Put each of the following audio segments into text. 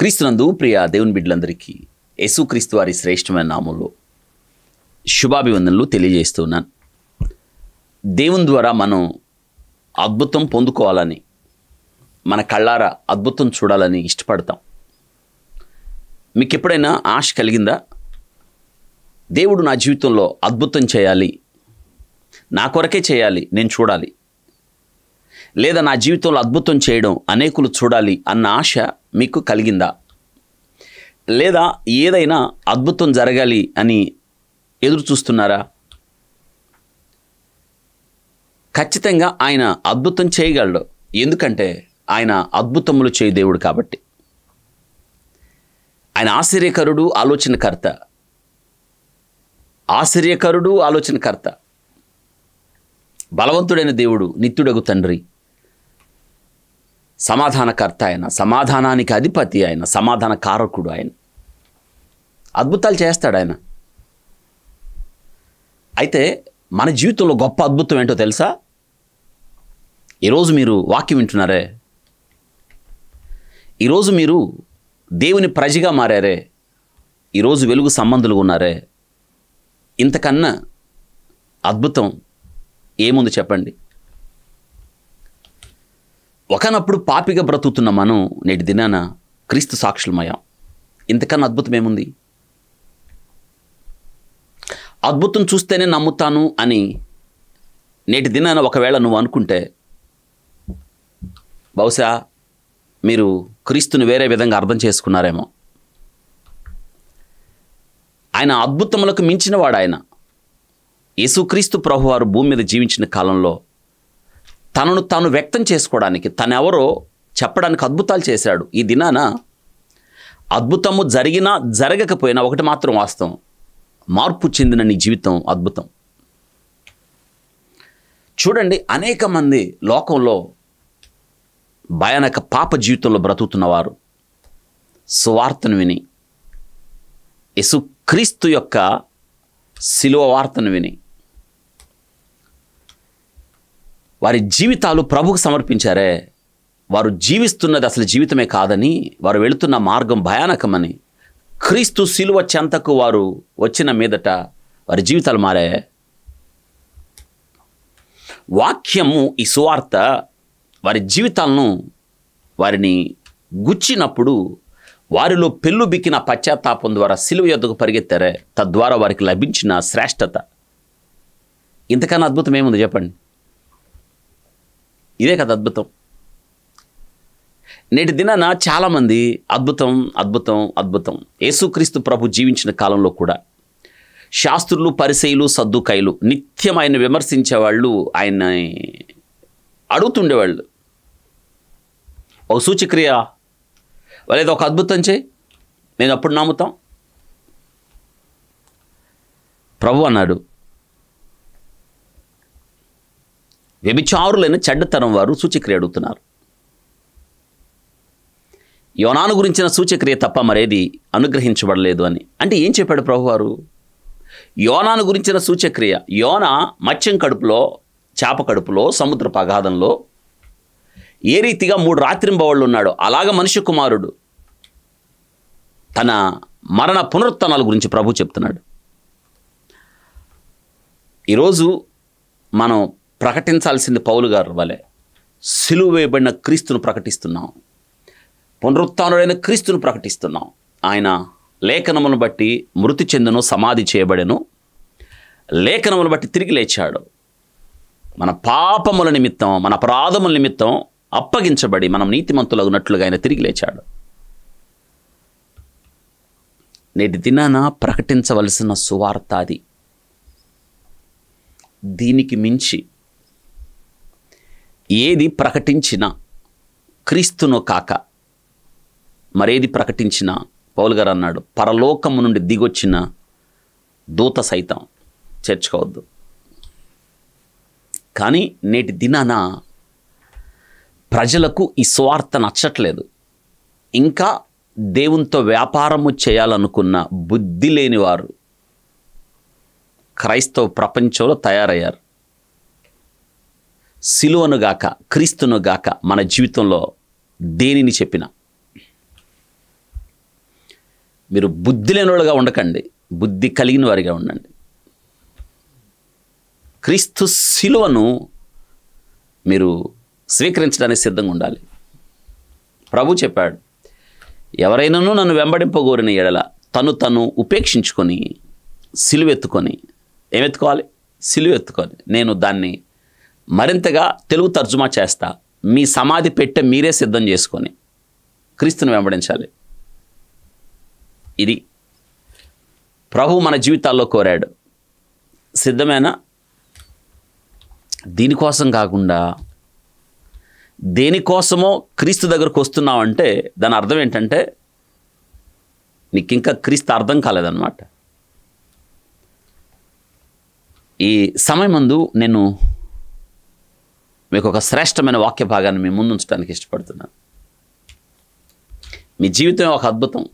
క్రీస్తునందు ప్రియ దేవుని బిడ్డలందరికీ యేసుక్రీస్తు వారి శ్రేష్టమైన నామంలో శుభాభివందనలు తెలియజేస్తున్నాను. దేవుని ద్వారా మనం అద్భుతం పొందుకోవాలని, మన కళ్ళారా అద్భుతం చూడాలని ఇష్టపడతాం. మీకు ఎప్పుడైనా ఆశ కలిగిందా? దేవుడు నా జీవితంలో అద్భుతం చేయాలి, నా కొరకే చేయాలి, నేను చూడాలి, లేదా నా జీవితంలో అద్భుతం చేయడం అనేకులు చూడాలి అన్న ఆశ మీకు కలిగిందా? లేదా ఏదైనా అద్భుతం జరగాలి అని ఎదురు చూస్తున్నారా? ఖచ్చితంగా ఆయన అద్భుతం చేయగలడు. ఎందుకంటే ఆయన అద్భుతములు చేయ దేవుడు కాబట్టి. ఆయన ఆశ్చర్యకరుడు, ఆలోచనకర్త. ఆశ్చర్యకరుడు, ఆలోచనకర్త. బలవంతుడైన దేవుడు, నిత్యుడగు తండ్రి, సమాధానకర్త ఆయన, సమాధానానికి అధిపతి ఆయన, సమాధాన కారకుడు ఆయన. అద్భుతాలు చేస్తాడు ఆయన. అయితే మన జీవితంలో గొప్ప అద్భుతం ఏంటో తెలుసా? ఈరోజు మీరు వాక్యం వింటున్నారే, ఈరోజు మీరు దేవుని ప్రజగా మారారే, ఈరోజు వెలుగు సంబంధులు ఉన్నారే, ఇంతకన్నా అద్భుతం ఏముంది చెప్పండి? ఒకనప్పుడు పాపిగా బ్రతుకుతున్న మనం నేటి దినాన క్రీస్తు సాక్షులమయ్యాం. ఇంతకన్నా అద్భుతం ఏముంది? అద్భుతం చూస్తేనే నమ్ముతాను అని నేటి దినాన ఒకవేళ నువ్వు అనుకుంటే బహుశా మీరు క్రీస్తుని వేరే విధంగా అర్థం చేసుకున్నారేమో. ఆయన అద్భుతములకు మించినవాడు ఆయన. యేసుక్రీస్తు ప్రభువారు భూమి మీద జీవించిన కాలంలో తనను తాను వ్యక్తం చేసుకోవడానికి, తనెవరో చెప్పడానికి అద్భుతాలు చేశాడు. ఈ దినాన అద్భుతము జరిగినా జరగకపోయినా ఒకటి మాత్రం వాస్తవం, మార్పు చెందిన నీ జీవితం అద్భుతం. చూడండి, అనేక మంది లోకంలో భయానక పాప జీవితంలో బ్రతుకుతున్నవారు సువార్తను విని, యేసుక్రీస్తు యొక్క శిలువ వార్తను విని వారి జీవితాలు ప్రభువుకు సమర్పించారే, వారు జీవిస్తున్నది అసలు జీవితమే కాదని, వారు వెళుతున్న మార్గం భయానకమని, క్రీస్తు శిలువ చెంతకు వారు వచ్చిన మీదట వారి జీవితాలు మారే. వాక్యము, ఈ సువార్త వారి జీవితాలను వారిని గుచ్చినప్పుడు వారిలో పెళ్ళు బిక్కిన పశ్చాత్తాపం ద్వారా శిలువ యొద్దకు పరిగెత్తారే, తద్వారా వారికి లభించిన శ్రేష్టత. ఇంతకన్నా అద్భుతం ఏముంది చెప్పండి? ఇదే కదా అద్భుతం. నేటి దినాన చాలామంది అద్భుతం అద్భుతం అద్భుతం. యేసుక్రీస్తు ప్రభు జీవించిన కాలంలో కూడా శాస్త్రులు, పరిసయ్యులు, సద్దుకాయులు నిత్యం ఆయన విమర్శించేవాళ్ళు, ఆయన్ని అడుగుతుండేవాళ్ళు, ఒక సూచక్రియ లేదా ఒక అద్భుతం చేయి, నేను అప్పుడు నమ్ముతాం. ప్రభు అన్నాడు, వ్యభిచారులైన చెడ్డతరం వారు సూచక్రియ అడుగుతున్నారు. యోనాను గురించిన సూచక్రియ తప్ప మరేది అనుగ్రహించబడలేదు అని. అంటే ఏం చెప్పాడు ప్రభువారు? యోనాను గురించిన సూచక్రియ. యోన మత్స్యం కడుపులో, చేప కడుపులో, సముద్రపు అగాధంలో ఏ రీతిగా 3 రాత్రింబవళ్ళు ఉన్నాడో అలాగ మనుష్య కుమారుడు తన మరణ పునరుత్థానాల గురించి ప్రభు చెప్తున్నాడు. ఈరోజు మనం ప్రకటించాల్సింది పౌలు గారు వలె సిలువ వేయబడిన క్రీస్తును ప్రకటిస్తున్నాం, పునరుత్థానుడైన క్రీస్తును ప్రకటిస్తున్నాం. ఆయన లేఖనములను బట్టి మృతి చెందను, సమాధి చేయబడెను, లేఖనములను బట్టి తిరిగి లేచాడు. మన పాపముల నిమిత్తం, మన అపరాధముల నిమిత్తం అప్పగించబడి మనం నీతిమంతులగునట్లుగా ఆయన తిరిగి లేచాడు. నేటి దినాన ప్రకటించవలసిన సువార్త అది. దీనికి మించి ఏది ప్రకటించినా, క్రీస్తును కాక మరేది ప్రకటించినా, పౌలు గారు అన్నాడు, పరలోకము నుండి దిగొచ్చిన దూత సైతం చేర్చుకోవద్దు. కానీ నేటి దినాన ప్రజలకు ఈ సువార్త నచ్చట్లేదు. ఇంకా దేవునితో వ్యాపారము చేయాలనుకున్న బుద్ధి లేని వారు క్రైస్తవ ప్రపంచంలో తయారయ్యారు. సిలువను గాక, క్రీస్తును గాక మన జీవితంలో దేనిని చెప్పినా మీరు బుద్ధి లేనివాళ్ళుగా ఉండకండి, బుద్ధి కలిగిన వారిగా ఉండండి. క్రీస్తు శిలువను మీరు స్వీకరించడానికి సిద్ధంగా ఉండాలి. ప్రభు చెప్పాడు, ఎవరైనాను నన్ను వెంబడింపగోరిన ఎడల తను ఉపేక్షించుకొని సిలువెత్తుకొని, ఏమెత్తుకోవాలి? సిలువెత్తుకొని. నేను దాన్ని మరింతగా తెలుగు తర్జుమా చేస్తా, మీ సమాధి పెట్టె మీరే సిద్ధం చేసుకొని క్రీస్తుని వెంబడించాలి. ఇది ప్రభు మన జీవితాల్లో కోరాడు. సిద్ధమేనా? దీనికోసం కాకుండా దేనికోసమో క్రీస్తు దగ్గరకు వస్తున్నావంటే దాని అర్థం ఏంటంటే నీకు ఇంకా క్రీస్తు అర్థం కాలేదన్నమాట. ఈ సమయమందు నేను మీకు ఒక శ్రేష్టమైన వాక్య భాగాన్ని మీ ముందు ఉంచడానికి ఇష్టపడుతున్నాను. మీ జీవితమే ఒక అద్భుతం,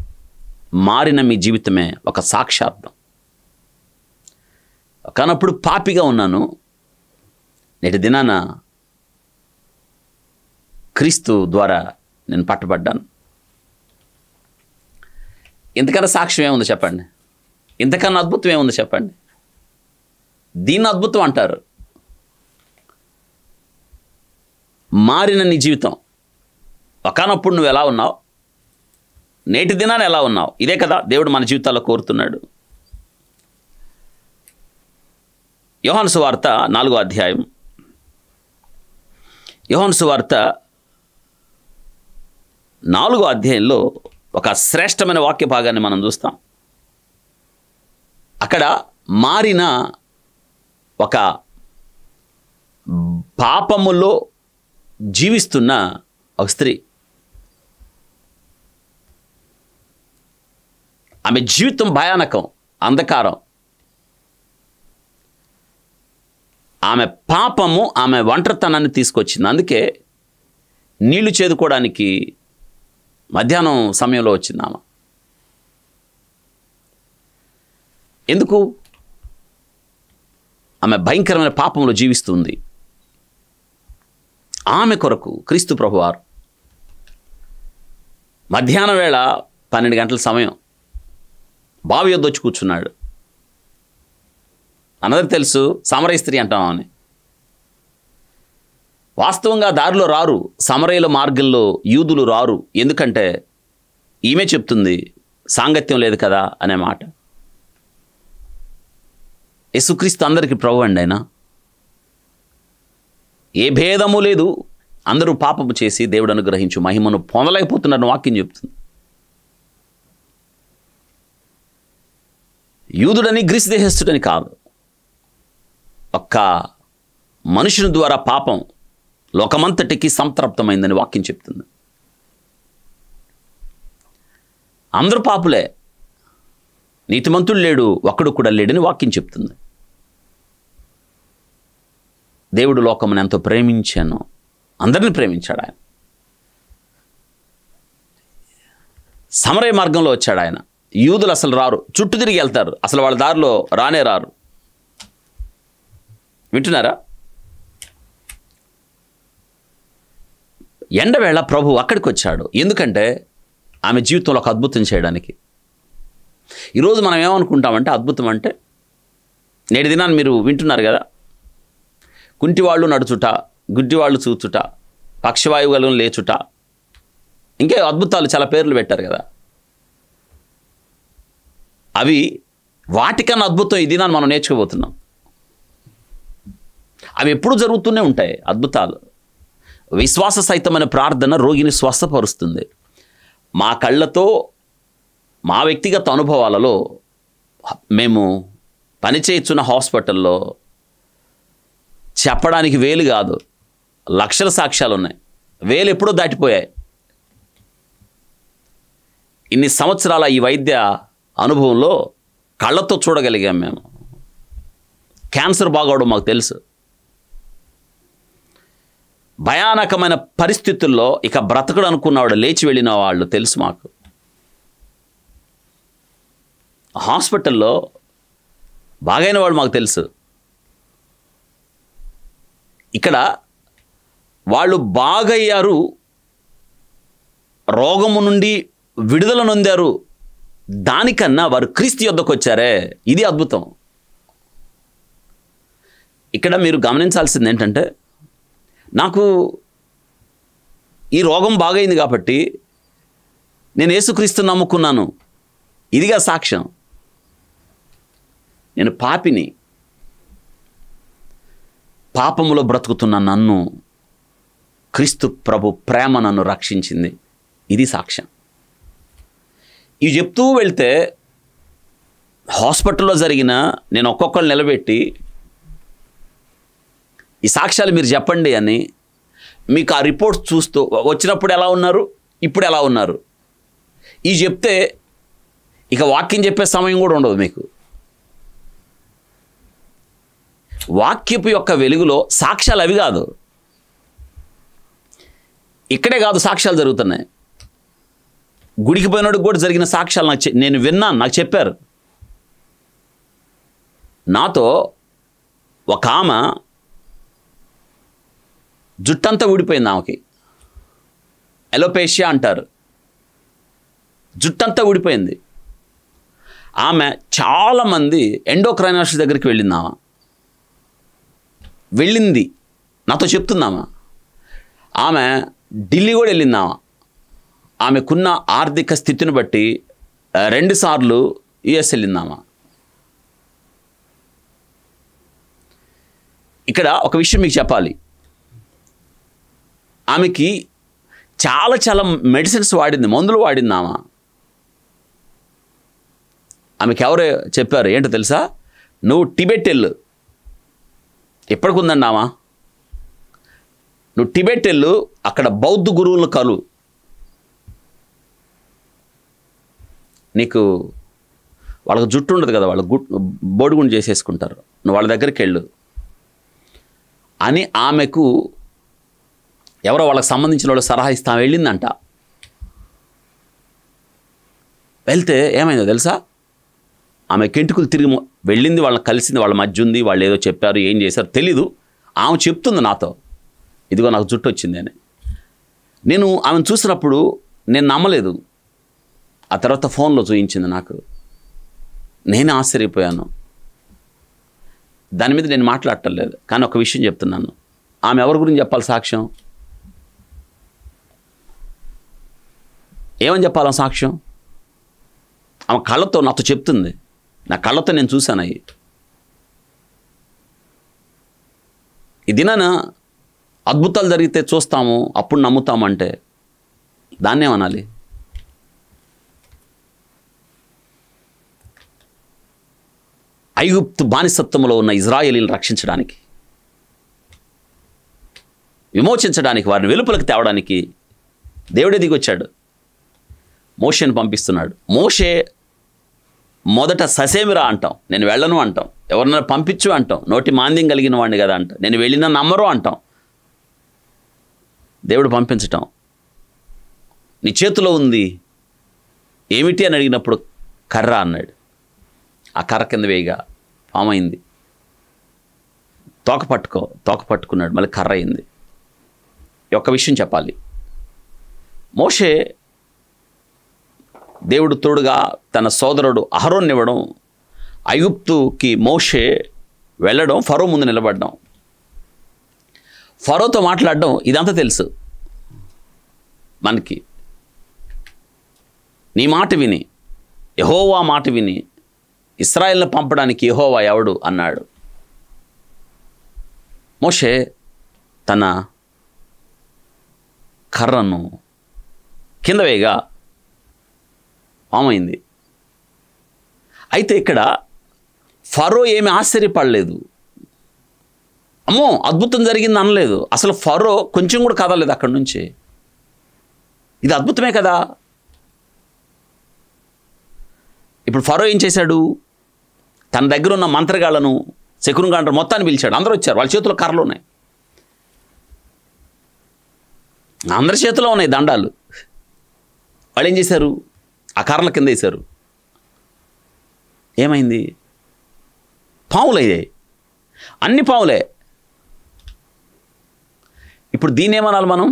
మారిన మీ జీవితమే ఒక సాక్షార్థం. కానప్పుడు పాపిగా ఉన్నాను, నేటి దినాన క్రీస్తు ద్వారా నేను పట్టబడ్డాను. ఇంతకన్నా సాక్ష్యం ఏముంది చెప్పండి? ఇంతకన్నా అద్భుతం ఏముంది చెప్పండి? దీన్ని అద్భుతం అంటారు. మారిన నీ జీవితం. ఒకనప్పుడు నువ్వు ఎలా ఉన్నావు, నేటి దినాన్ని ఎలా ఉన్నావు, ఇదే కదా దేవుడు మన జీవితాల్లో కోరుతున్నాడు. యోహాను సువార్త 4వ అధ్యాయం, యోహాను సువార్త 4వ అధ్యాయంలో ఒక శ్రేష్టమైన వాక్య భాగాన్ని మనం చూస్తాం. అక్కడ మారిన ఒక పాపములో జీవిస్తున్న ఒక స్త్రీ, ఆమె జీవితం భయానకం, అంధకారం. ఆమె పాపము ఆమె ఒంటరితనాన్ని తీసుకొచ్చింది. అందుకే నీళ్లు చేదుకోవడానికి మధ్యాహ్నం సమయంలో వచ్చింది ఆమె. ఎందుకు? ఆమె భయంకరమైన పాపంలో జీవిస్తుంది. ఆమె కొరకు క్రీస్తు ప్రభువారు మధ్యాహ్నం వేళ 12 గంటల సమయం బావి యొద్ద వచ్చి కూర్చున్నాడు. అందరికి తెలుసు సమరయ స్త్రీ అంటాం ఆమెని. వాస్తవంగా దారిలో రారు, సమరయుల మార్గంలో యూదులు రారు. ఎందుకంటే ఈమె చెప్తుంది సాంగత్యం లేదు కదా అనే మాట. యేసుక్రీస్తు అందరికీ ప్రభు అండి. ఆయన ఏ భేదము లేదు, అందరూ పాపము చేసి దేవుడు అనుగ్రహించు మహిమను పొందలేకపోతున్నారని వాక్యం చెప్తుంది. యూదుడని గ్రీసు దేశస్థుడని కాదు, ఒక్క మనుషుని ద్వారా పాపం లోకమంతటికి సంతృప్తమైందని వాక్యం చెప్తుంది. అందరూ పాపులే, నీతిమంతుడు లేడు, ఒక్కడు కూడా లేడని వాక్యం చెప్తుంది. దేవుడు లోకమును ఎంతో ప్రేమించాను, అందరిని ప్రేమించాడు ఆయన. సమరయ మార్గంలో వచ్చాడు ఆయన. యూదులు అసలు రారు, చుట్టూ తిరిగి వెళ్తారు, అసలు వాళ్ళ దారిలో రానే రారు. వింటున్నారా? ఎండవేళ ప్రభు అక్కడికి వచ్చాడు. ఎందుకంటే ఆమె జీవితంలో ఒక అద్భుతం చేయడానికి. ఈరోజు మనం ఏమనుకుంటామంటే అద్భుతం అంటే, నేటి దినాన్ని మీరు వింటున్నారు కదా, కుంటివాళ్ళు నడుచుట, గుడ్డివాళ్ళు చూచుట, పక్షవాయువు కలుగును లేచుట, ఇంకే అద్భుతాలు చాలా పేర్లు పెట్టారు కదా. అవి వాటికన్నా అద్భుతం ఈ దినాన్ని మనం నేర్చుకోబోతున్నాం. అవి ఎప్పుడు జరుగుతూనే ఉంటాయి అద్భుతాలు. విశ్వాస సహితమైన ప్రార్థన రోగిని స్వస్థపరుస్తుంది. మా కళ్ళతో, మా వ్యక్తిగత అనుభవాలలో, మేము పనిచేస్తున్న హాస్పిటల్లో చెప్పడానికి వేలు కాదు, లక్షల సాక్ష్యాలు ఉన్నాయి. వేలు ఎప్పుడో దాటిపోయాయి. ఇన్ని సంవత్సరాల ఈ వైద్య అనుభవంలో కళ్ళతో చూడగలిగాం మేము. క్యాన్సర్ బాగోవడం మాకు తెలుసు. భయానకమైన పరిస్థితుల్లో ఇక బ్రతకడు అనుకున్నవాడు లేచి వెళ్ళిన వాళ్ళు తెలుసు మాకు. హాస్పిటల్లో బాగైన వాడు మాకు తెలుసు. ఇక్కడ వాళ్ళు బాగయ్యారు, రోగము నుండి విడుదల నొందారు దానికన్నా వారు క్రీస్తు యొద్దకు వచ్చారే, ఇది అద్భుతం. ఇక్కడ మీరు గమనించాల్సింది ఏంటంటే, నాకు ఈ రోగం బాగైంది కాబట్టి నేను యేసుక్రీస్తుని నమ్ముకున్నాను, ఇదిగా సాక్ష్యం. నేను పాపిని, పాపములో బ్రతుకుతున్న నన్ను క్రీస్తు ప్రభు ప్రేమ నన్ను రక్షించింది, ఇది సాక్ష్యం. ఇవి చెప్తూ వెళ్తే హాస్పిటల్లో జరిగిన నేను ఒక్కొక్కరు నిలబెట్టి ఈ సాక్ష్యాలు మీరు చెప్పండి అని మీకు ఆ రిపోర్ట్స్ చూస్తూ వచ్చినప్పుడు ఎలా ఉన్నారు, ఇప్పుడు ఎలా ఉన్నారు, ఇవి చెప్తే ఇక వాక్యం చెప్పే సమయం కూడా ఉండదు మీకు. వాక్యపు యొక్క వెలుగులో సాక్ష్యాలు అవి కాదు, ఇక్కడే కాదు సాక్ష్యాలు జరుగుతున్నాయి. గుడికి పోయినోడికి కూడా జరిగిన సాక్ష్యాలు నేను విన్నాను, నాకు చెప్పారు. నాతో ఒక ఆమె జుట్టంతా ఊడిపోయింది, ఆమెకి ఎలోపేషియా అంటారు, జుట్టంతా ఊడిపోయింది. ఆమె చాలామంది ఎండోక్రైనాలజిస్ట్ దగ్గరికి వెళ్ళింది. వెళ్ళింది నాతో చెప్తుందామా. ఆమె ఢిల్లీ కూడా వెళ్ళిందామా. ఆమెకున్న ఆర్థిక స్థితిని బట్టి 2 సార్లు యుఎస్ వెళ్ళిందామా. ఇక్కడ ఒక విషయం మీకు చెప్పాలి. ఆమెకి చాలా చాలా మెడిసిన్స్ వాడింది, మందులు వాడిందామా. ఆమెకి ఎవరు చెప్పారు ఏంటో తెలుసా, నువ్వు టిబెట్ వెళ్ళు. ఎప్పటికి ఉందండామా, నువ్వు టిబెట్ వెళ్ళు, అక్కడ బౌద్ధ గురువులను కలు, నీకు వాళ్ళకి జుట్టు ఉండదు కదా, వాళ్ళు బోడిగుండు చేసేసుకుంటారు, నువ్వు వాళ్ళ దగ్గరికి వెళ్ళు అని ఆమెకు ఎవరో వాళ్ళకి సంబంధించిన వాళ్ళు సలహా ఇస్తా వెళ్ళిందంట. వెళ్తే ఏమైందో తెలుసా, ఆమె కెంటుకులు తిరిగి వెళ్ళింది, వాళ్ళని కలిసింది, వాళ్ళ మధ్య ఉంది, వాళ్ళు ఏదో చెప్పారు, ఏం చేశారు తెలీదు. ఆమె చెప్తుంది నాతో, ఇదిగో నాకు జుట్టు వచ్చింది అని. నేను ఆమెను చూసినప్పుడు నేను నమ్మలేదు. ఆ తర్వాత ఫోన్లో చూయించింది నాకు, నేను ఆశ్చర్యపోయాను. దాని మీద నేను మాట్లాడటం లేదు, కానీ ఒక విషయం చెప్తున్నాను. ఆమె ఎవరి గురించి చెప్పాలి సాక్ష్యం, ఏమని చెప్పాలి సాక్ష్యం? ఆమె కళ్ళతో నాతో చెప్తుంది, నా కళ్ళతో నేను చూశాను. అవి ఈ దినాన అద్భుతాలు జరిగితే చూస్తాము, అప్పుడు నమ్ముతాము అంటే దాన్ని ఏమనాలి? ఐగుప్తు బానిసత్వంలో ఉన్న ఇజ్రాయేలీలను రక్షించడానికి, విమోచించడానికి, వారిని వెలుపలకు తేవడానికి దేవుడే దిగొచ్చాడు, మోషేను పంపిస్తున్నాడు. మోషే మొదట ససేమిరా అంటాం, నేను వెళ్ళను అంటాం, ఎవరినైనా పంపించు అంటాం, నోటి మాంద్యం కలిగిన వాడిని కదా అంటాం, నేను వెళ్ళినా నమ్మరు అంటాం. దేవుడు పంపించటం, నీ చేతిలో ఉంది ఏమిటి అని అడిగినప్పుడు కర్ర అన్నాడు. ఆ కర్ర కింద వేయగా పామైంది. తోక పట్టుకున్నాడు, మళ్ళీ కర్ర అయింది. ఒక్క విషయం చెప్పాలి, మోషే దేవుడు తోడుగా తన సోదరుడు అహరోన్ ఇవ్వడం, ఐగుప్తుకి మోషే వెళ్ళడం, ఫరో ముందు నిలబడడం, ఫరోతో మాట్లాడడం, ఇదంతా తెలుసు మనకి. నీ మాట విని, యెహోవా మాట విని ఇశ్రాయేలును పంపడానికి యెహోవా ఎవడు అన్నాడు. మోషే తన కర్రను కింద వేయగా పామైంది. అయితే ఇక్కడ ఫరో ఏమి ఆశ్చర్యపడలేదు, అమ్మో అద్భుతం జరిగింది అనలేదు. అసలు ఫరో కొంచెం కూడా కదలేదు అక్కడి నుంచి. ఇది అద్భుతమే కదా. ఇప్పుడు ఫరో ఏం చేశాడు, తన దగ్గర ఉన్న మంత్రగాళ్లను, శకునగాండ్రు మొత్తాన్ని పిలిచాడు. అందరూ వచ్చారు, వాళ్ళ చేతిలో కర్రలు ఉన్నాయి, అందరి చేతిలో ఉన్నాయి దండాలు. వాళ్ళు ఏం చేశారు, ఆ కర్రల కింద వేశారు. ఏమైంది, పాములు అయ్యాయి, అన్ని పాములే. ఇప్పుడు దీన్ని ఏమనాలి మనం?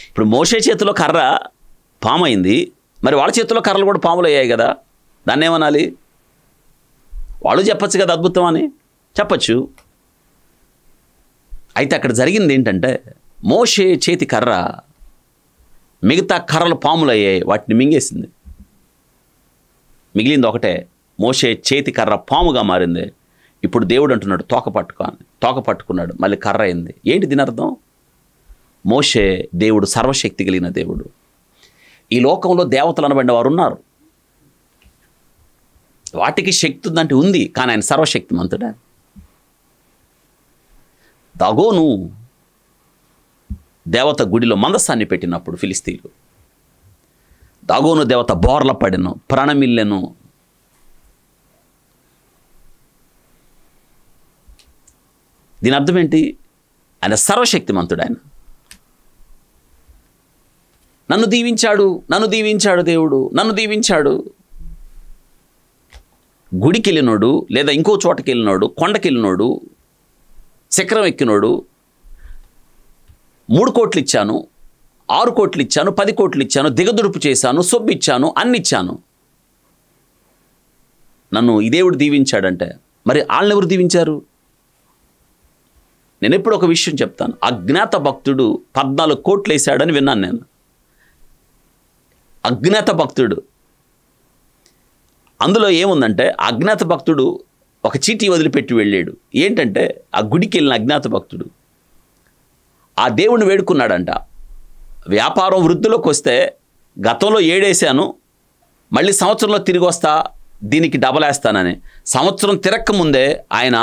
ఇప్పుడు మోషే చేతిలో కర్ర పామైంది, మరి వాళ్ళ చేతుల్లో కర్రలు కూడా పాములు అయ్యాయి కదా, దాన్ని ఏమనాలి? వాళ్ళు చెప్పచ్చు కదా అద్భుతం అని, చెప్పచ్చు. అయితే అక్కడ జరిగింది ఏంటంటే, మోషే చేతి కర్ర మిగతా కర్రలు పాములు అయ్యాయి, వాటిని మింగేసింది. మిగిలింది ఒకటే, మోషే చేతి కర్ర పాముగా మారింది. ఇప్పుడు దేవుడు అంటున్నాడు తోక పట్టుకో అని. తోక పట్టుకున్నాడు, మళ్ళీ కర్ర అయింది. ఏంటి దీని అర్థం? మోషే దేవుడు సర్వశక్తి కలిగిన దేవుడు. ఈ లోకంలో దేవతలు అనబడిన వారు ఉన్నారు, వాటికి శక్తి ఉందంటే ఉంది, కానీ ఆయన సర్వశక్తిమంతుడా. దాగోను దేవత గుడిలో మందస్సాన్ని పెట్టినప్పుడు ఫిలిస్తీన్లు, దాగోను దేవత బోర్ల పడెను, ప్రాణమిల్లెను. దీని అర్థం ఏంటి? ఆయన సర్వశక్తిమంతుడు. ఆయన నన్ను దీవించాడు, నన్ను దీవించాడు దేవుడు, నన్ను దీవించాడు. గుడికి వెళ్ళినోడు, లేదా ఇంకో చోటకి వెళ్ళినోడు, కొండకి వెళ్ళినోడు, చక్రం ఎక్కినోడు 3 కోట్లు ఇచ్చాను, 6 కోట్లు ఇచ్చాను, 10 కోట్లు ఇచ్చాను, దిగదుడుపు చేశాను, సొబ్బు ఇచ్చాను, అన్ని ఇచ్చాను, నన్ను ఈ దేవుడు దీవించాడంటే మరి వాళ్ళని ఎవరు దీవించారు? నేను ఎప్పుడు ఒక విషయం చెప్తాను. అజ్ఞాత భక్తుడు 14 కోట్లు వేశాడని విన్నాను నేను. అజ్ఞాత భక్తుడు, అందులో ఏముందంటే, అజ్ఞాత భక్తుడు ఒక చీటీ వదిలిపెట్టి వెళ్ళాడు. ఏంటంటే, ఆ గుడికి వెళ్ళిన అజ్ఞాత భక్తుడు ఆ దేవుణ్ణి వేడుకున్నాడంట. వ్యాపారం వృద్ధిలోకి వస్తే గతంలో 7 వేసాను, మళ్ళీ సంవత్సరంలో తిరిగి వస్తా, దీనికి డబల్ వేస్తానని. సంవత్సరం తిరక్క ముందే ఆయన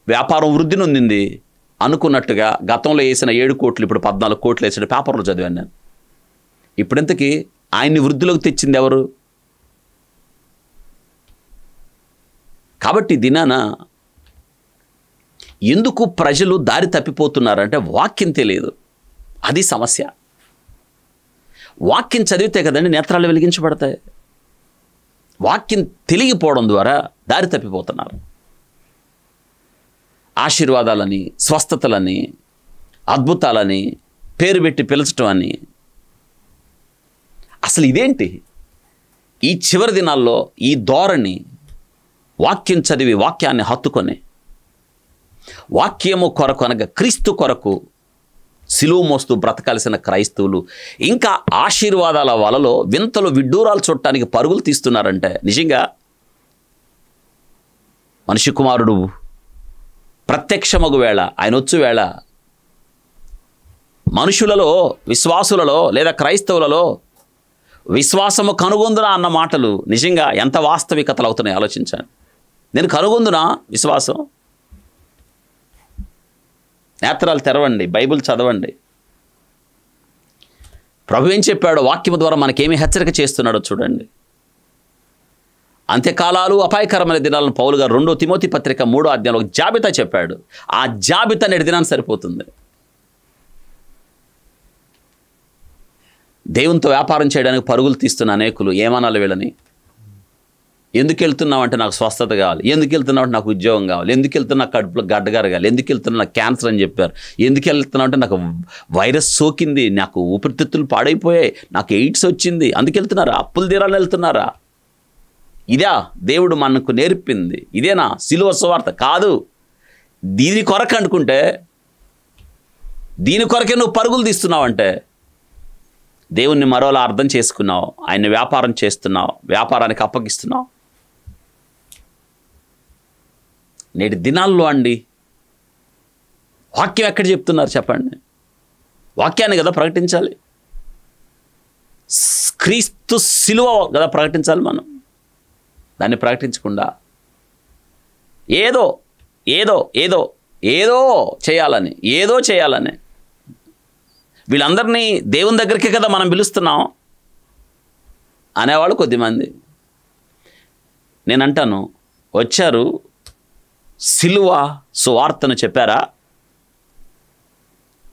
వ్యాపారం వృద్ధి నొందింది అనుకున్నట్టుగా గతంలో వేసిన 7 కోట్లు ఇప్పుడు 14 కోట్లు వేసాడు. పేపర్లో చదివాను నేను. ఇప్పుడింతకీ ఆయన్ని వృద్ధిలోకి తెచ్చింది ఎవరు? కాబట్టి దినాన ఎందుకు ప్రజలు దారి తప్పిపోతున్నారంటే వాక్యం తెలియదు, అది సమస్య. వాక్యం చదివితే కదండి నేత్రాలు వెలిగించబడతాయి. వాక్యం తెలియకపోవడం ద్వారా దారి తప్పిపోతున్నారు. ఆశీర్వాదాలని, స్వస్థతలని, అద్భుతాలని పేరు పెట్టి పిలచటం అని. అసలు ఇదేంటి? ఈ చివరి దినాల్లో ఈ ధోరణి, వాక్యం చదివి వాక్యాన్ని హత్తుకొని, వాక్యము కొరకు అనగా క్రీస్తు కొరకు సిలువ మోస్తూ బ్రతకాల్సిన క్రైస్తవులు ఇంకా ఆశీర్వాదాల వలలో వింతలు విడ్డూరాలు చూడటానికి పరుగులు తీస్తున్నారంటే నిజంగా మనిషి కుమారుడు ప్రత్యక్షమగు వేళ, ఆయన వచ్చు వేళ మనుషులలో, విశ్వాసులలో లేదా క్రైస్తవులలో విశ్వాసము కనుగొందునా అన్న మాటలు నిజంగా ఎంత వాస్తవికతలు అవుతున్నాయి ఆలోచించాను. నేను కనుగొందునా విశ్వాసం? నేత్రాలు తెరవండి, బైబిల్ చదవండి. ప్రభు ఏం చెప్పాడో వాక్యము ద్వారా మనకేమి హెచ్చరిక చేస్తున్నాడో చూడండి. అంత్యకాలాలు అపాయకరమైన దినాలను పౌలు గారు 2 తిమోతి పత్రిక 3వ అధ్యాయంలో ఒక జాబితా చెప్పాడు. ఆ జాబితా నేటి దినాన్ని సరిపోతుంది. దేవునితో వ్యాపారం చేయడానికి పరుగులు తీస్తున్న అనేకులు ఏమనాలి వీళ్ళని? ఎందుకు వెళ్తున్నావు అంటే నాకు స్వస్థత కావాలి, ఎందుకు వెళ్తున్నావు అంటే నాకు ఉద్యోగం కావాలి, ఎందుకు వెళ్తున్నా నాకు కడుపులో గడ్డగారు కావాలి, ఎందుకు వెళ్తున్నా నాకు క్యాన్సర్ అని చెప్పారు, ఎందుకు వెళ్తున్నావు అంటే నాకు వైరస్ సోకింది, నాకు ఊపిరితిత్తులు పాడైపోయాయి, నాకు ఎయిడ్స్ వచ్చింది, అందుకు వెళ్తున్నారా? అప్పులు తీరాలని వెళ్తున్నారా? ఇదా దేవుడు మనకు నేర్పింది? ఇదేనా సిలువ సువార్త? కాదు. దీని కొరకు అనుకుంటే, దీని కొరకే నువ్వు పరుగులు తీస్తున్నావంటే దేవుణ్ణి మరోలా అర్థం చేసుకున్నావు, ఆయన్ని వ్యాపారం చేస్తున్నావు, వ్యాపారానికి అప్పగిస్తున్నావు. నేటి దినాల్లో అండి వాక్యం ఎక్కడ చెప్తున్నారు చెప్పండి? వాక్యాన్ని కదా ప్రకటించాలి, క్రీస్తు సిలువ కదా ప్రకటించాలి. మనం దాన్ని ప్రకటించకుండా ఏదో ఏదో ఏదో ఏదో చేయాలని వీళ్ళందరినీ దేవుని దగ్గరికే కదా మనం పిలుస్తున్నాం అనేవాళ్ళు కొద్దిమంది. నేను అంటాను, వచ్చారు, సిలువ సువార్తను చెప్పారా,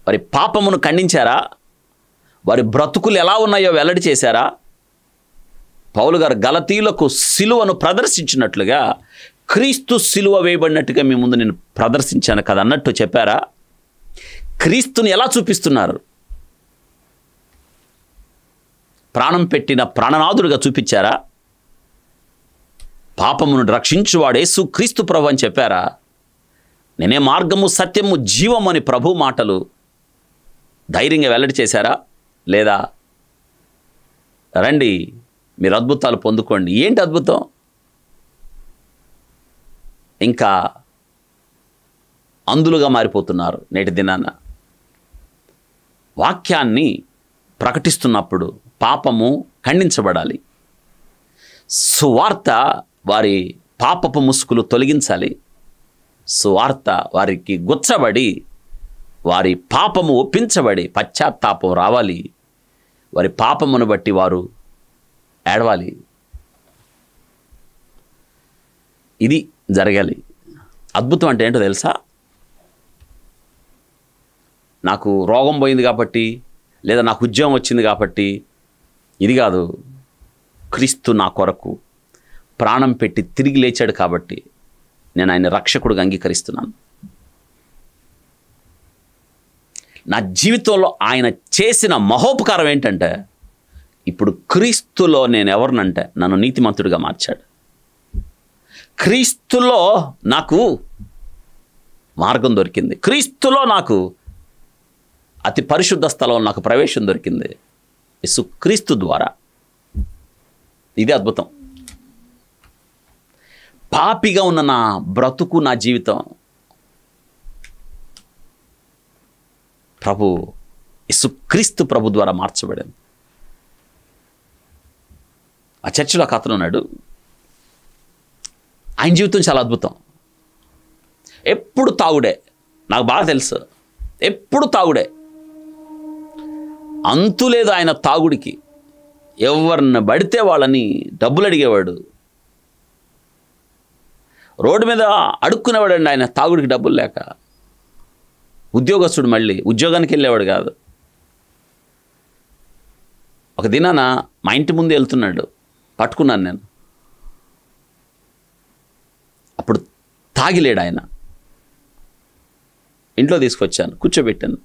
వారి పాపమును ఖండించారా, వారి బ్రతుకులు ఎలా ఉన్నాయో వెల్లడి చేశారా? పౌలు గారు గలతీయులకు సిలువను ప్రదర్శించినట్లుగా క్రీస్తు సిలువ వేయబడినట్టుగా మీ ముందు నేను ప్రదర్శించాను కదా అన్నట్టు చెప్పారా? క్రీస్తుని ఎలా చూపిస్తున్నారు? ప్రాణం పెట్టిన ప్రాణనాథుడిగా చూపించారా? పాపమును రక్షించువాడు యేసు క్రీస్తు ప్రభు అని చెప్పారా? నేనే మార్గము సత్యము జీవము అని ప్రభు మాటలు ధైర్యంగా వెల్లడి చేశారా? లేదా రండి మీరు అద్భుతాలు పొందుకోండి. ఏంటి అద్భుతం? ఇంకా అందులుగా మారిపోతున్నారు. నేటి దినాన వాక్యాన్ని ప్రకటిస్తున్నప్పుడు పాపము ఖండించబడాలి. సువార్త వారి పాపపు ముసుగులు తొలగించాలి. సువార్త వారికి గుచ్చబడి వారి పాపము ఒప్పించబడి పశ్చాత్తాపం రావాలి. వారి పాపమును బట్టి వారు ఏడవాలి. ఇది జరగాలి. అద్భుతం అంటే ఏంటో తెలుసా? నాకు రోగం పోయింది కాబట్టి, లేదా నాకు ఉద్యోగం వచ్చింది కాబట్టి ఇది కాదు. క్రీస్తు నా కొరకు ప్రాణం పెట్టి తిరిగి లేచాడు కాబట్టి నేను ఆయన రక్షకుడిగా అంగీకరిస్తున్నాను. నా జీవితంలో ఆయన చేసిన మహోపకారం ఏంటంటే, ఇప్పుడు క్రీస్తులో నేను ఎవరినంటే నన్ను నీతిమంతుడిగా మార్చాడు. క్రీస్తులో నాకు మార్గం దొరికింది. క్రీస్తులో నాకు అతి పరిశుద్ధ స్థలంలో నాకు ప్రవేశం దొరికింది. యేసు క్రీస్తు ద్వారా. ఇది అద్భుతం. పాపిగా ఉన్న నా బ్రతుకు, నా జీవితం ప్రభు యేసు క్రీస్తు ప్రభు ద్వారా మార్చబడింది. ఆ చర్చిలో ఒక అతను ఉన్నాడు. ఆయన జీవితం చాలా అద్భుతం. ఎప్పుడు తాగుడే. నాకు బాగా తెలుసు. ఎప్పుడు తాగుడే. అంతు లేదు ఆయన తాగుడికి. ఎవరిని పడితే వాళ్ళని డబ్బులు అడిగేవాడు. రోడ్డు మీద అడుక్కునేవాడండి ఆయన తాగుడికి డబ్బులు లేక. ఉద్యోగస్తుడు, మళ్ళీ ఉద్యోగానికి వెళ్ళేవాడు కాదు. ఒక దినాన మా ఇంటి ముందు వెళ్తున్నాడు, పట్టుకున్నాను నేను. అప్పుడు తాగిలేడు ఆయన. ఇంట్లో తీసుకొచ్చాను, కూర్చోబెట్టాను.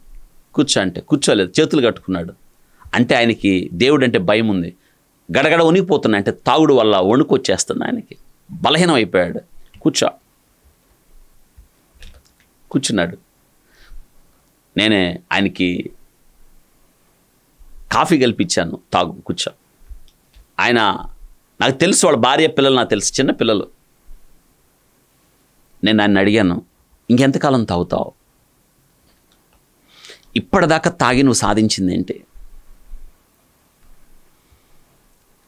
కూర్చో అంటే కూర్చోలేదు, చేతులు కట్టుకున్నాడు. అంటే ఆయనకి దేవుడు అంటే భయం ఉంది. గడగడ వణిగిపోతున్నా, అంటే తాగుడు వల్ల వణుకు వచ్చేస్తుంది ఆయనకి. బలహీనం అయిపోయాడు. కూర్చున్నాడు. నేనే ఆయనకి కాఫీ కల్పించాను, తాగు కూర్చో. ఆయన నాకు తెలుసు, వాళ్ళ భార్య పిల్లలు నాకు తెలుసు, చిన్న పిల్లలు. నేను ఆయన అడిగాను, ఇంకెంతకాలం తాగుతావు? ఇప్పటిదాకా తాగి నువ్వు సాధించింది ఏంటి?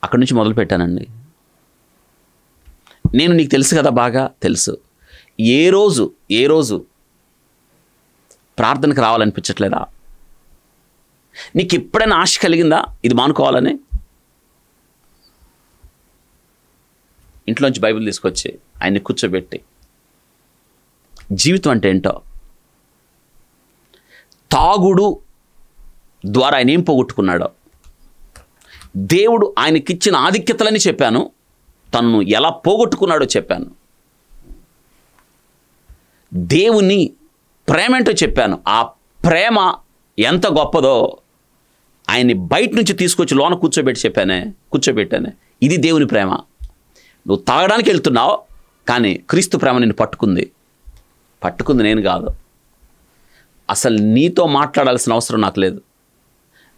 అక్కడి నుంచి మొదలు పెట్టానండి. నేను నీకు తెలుసు కదా, బాగా తెలుసు. ఏ రోజు ప్రార్థనకు రావాలనిపించట్లేదా? నీకు ఎప్పుడైనా ఆశ కలిగిందా ఇది మానుకోవాలని? ఇంట్లోంచి బైబిల్ తీసుకొచ్చి ఆయన్ని కూర్చోబెట్టి, జీవితం అంటే ఏంటో, తాగుడు ద్వారా ఆయన ఏం పోగొట్టుకున్నాడో, దేవుడు ఆయనకిచ్చిన ఆధిక్యతలని చెప్పాను, తనను ఎలా పోగొట్టుకున్నాడో చెప్పాను, దేవుని ప్రేమ ఏంటో చెప్పాను. ఆ ప్రేమ ఎంత గొప్పదో ఆయన్ని బయట నుంచి తీసుకొచ్చి లోన కూర్చోబెట్టానే. ఇది దేవుని ప్రేమ. నువ్వు తాగడానికి వెళ్తున్నావు, కానీ క్రీస్తు ప్రేమ నిన్ను పట్టుకుంది నేను కాదు. అసలు నీతో మాట్లాడాల్సిన అవసరం నాకు లేదు.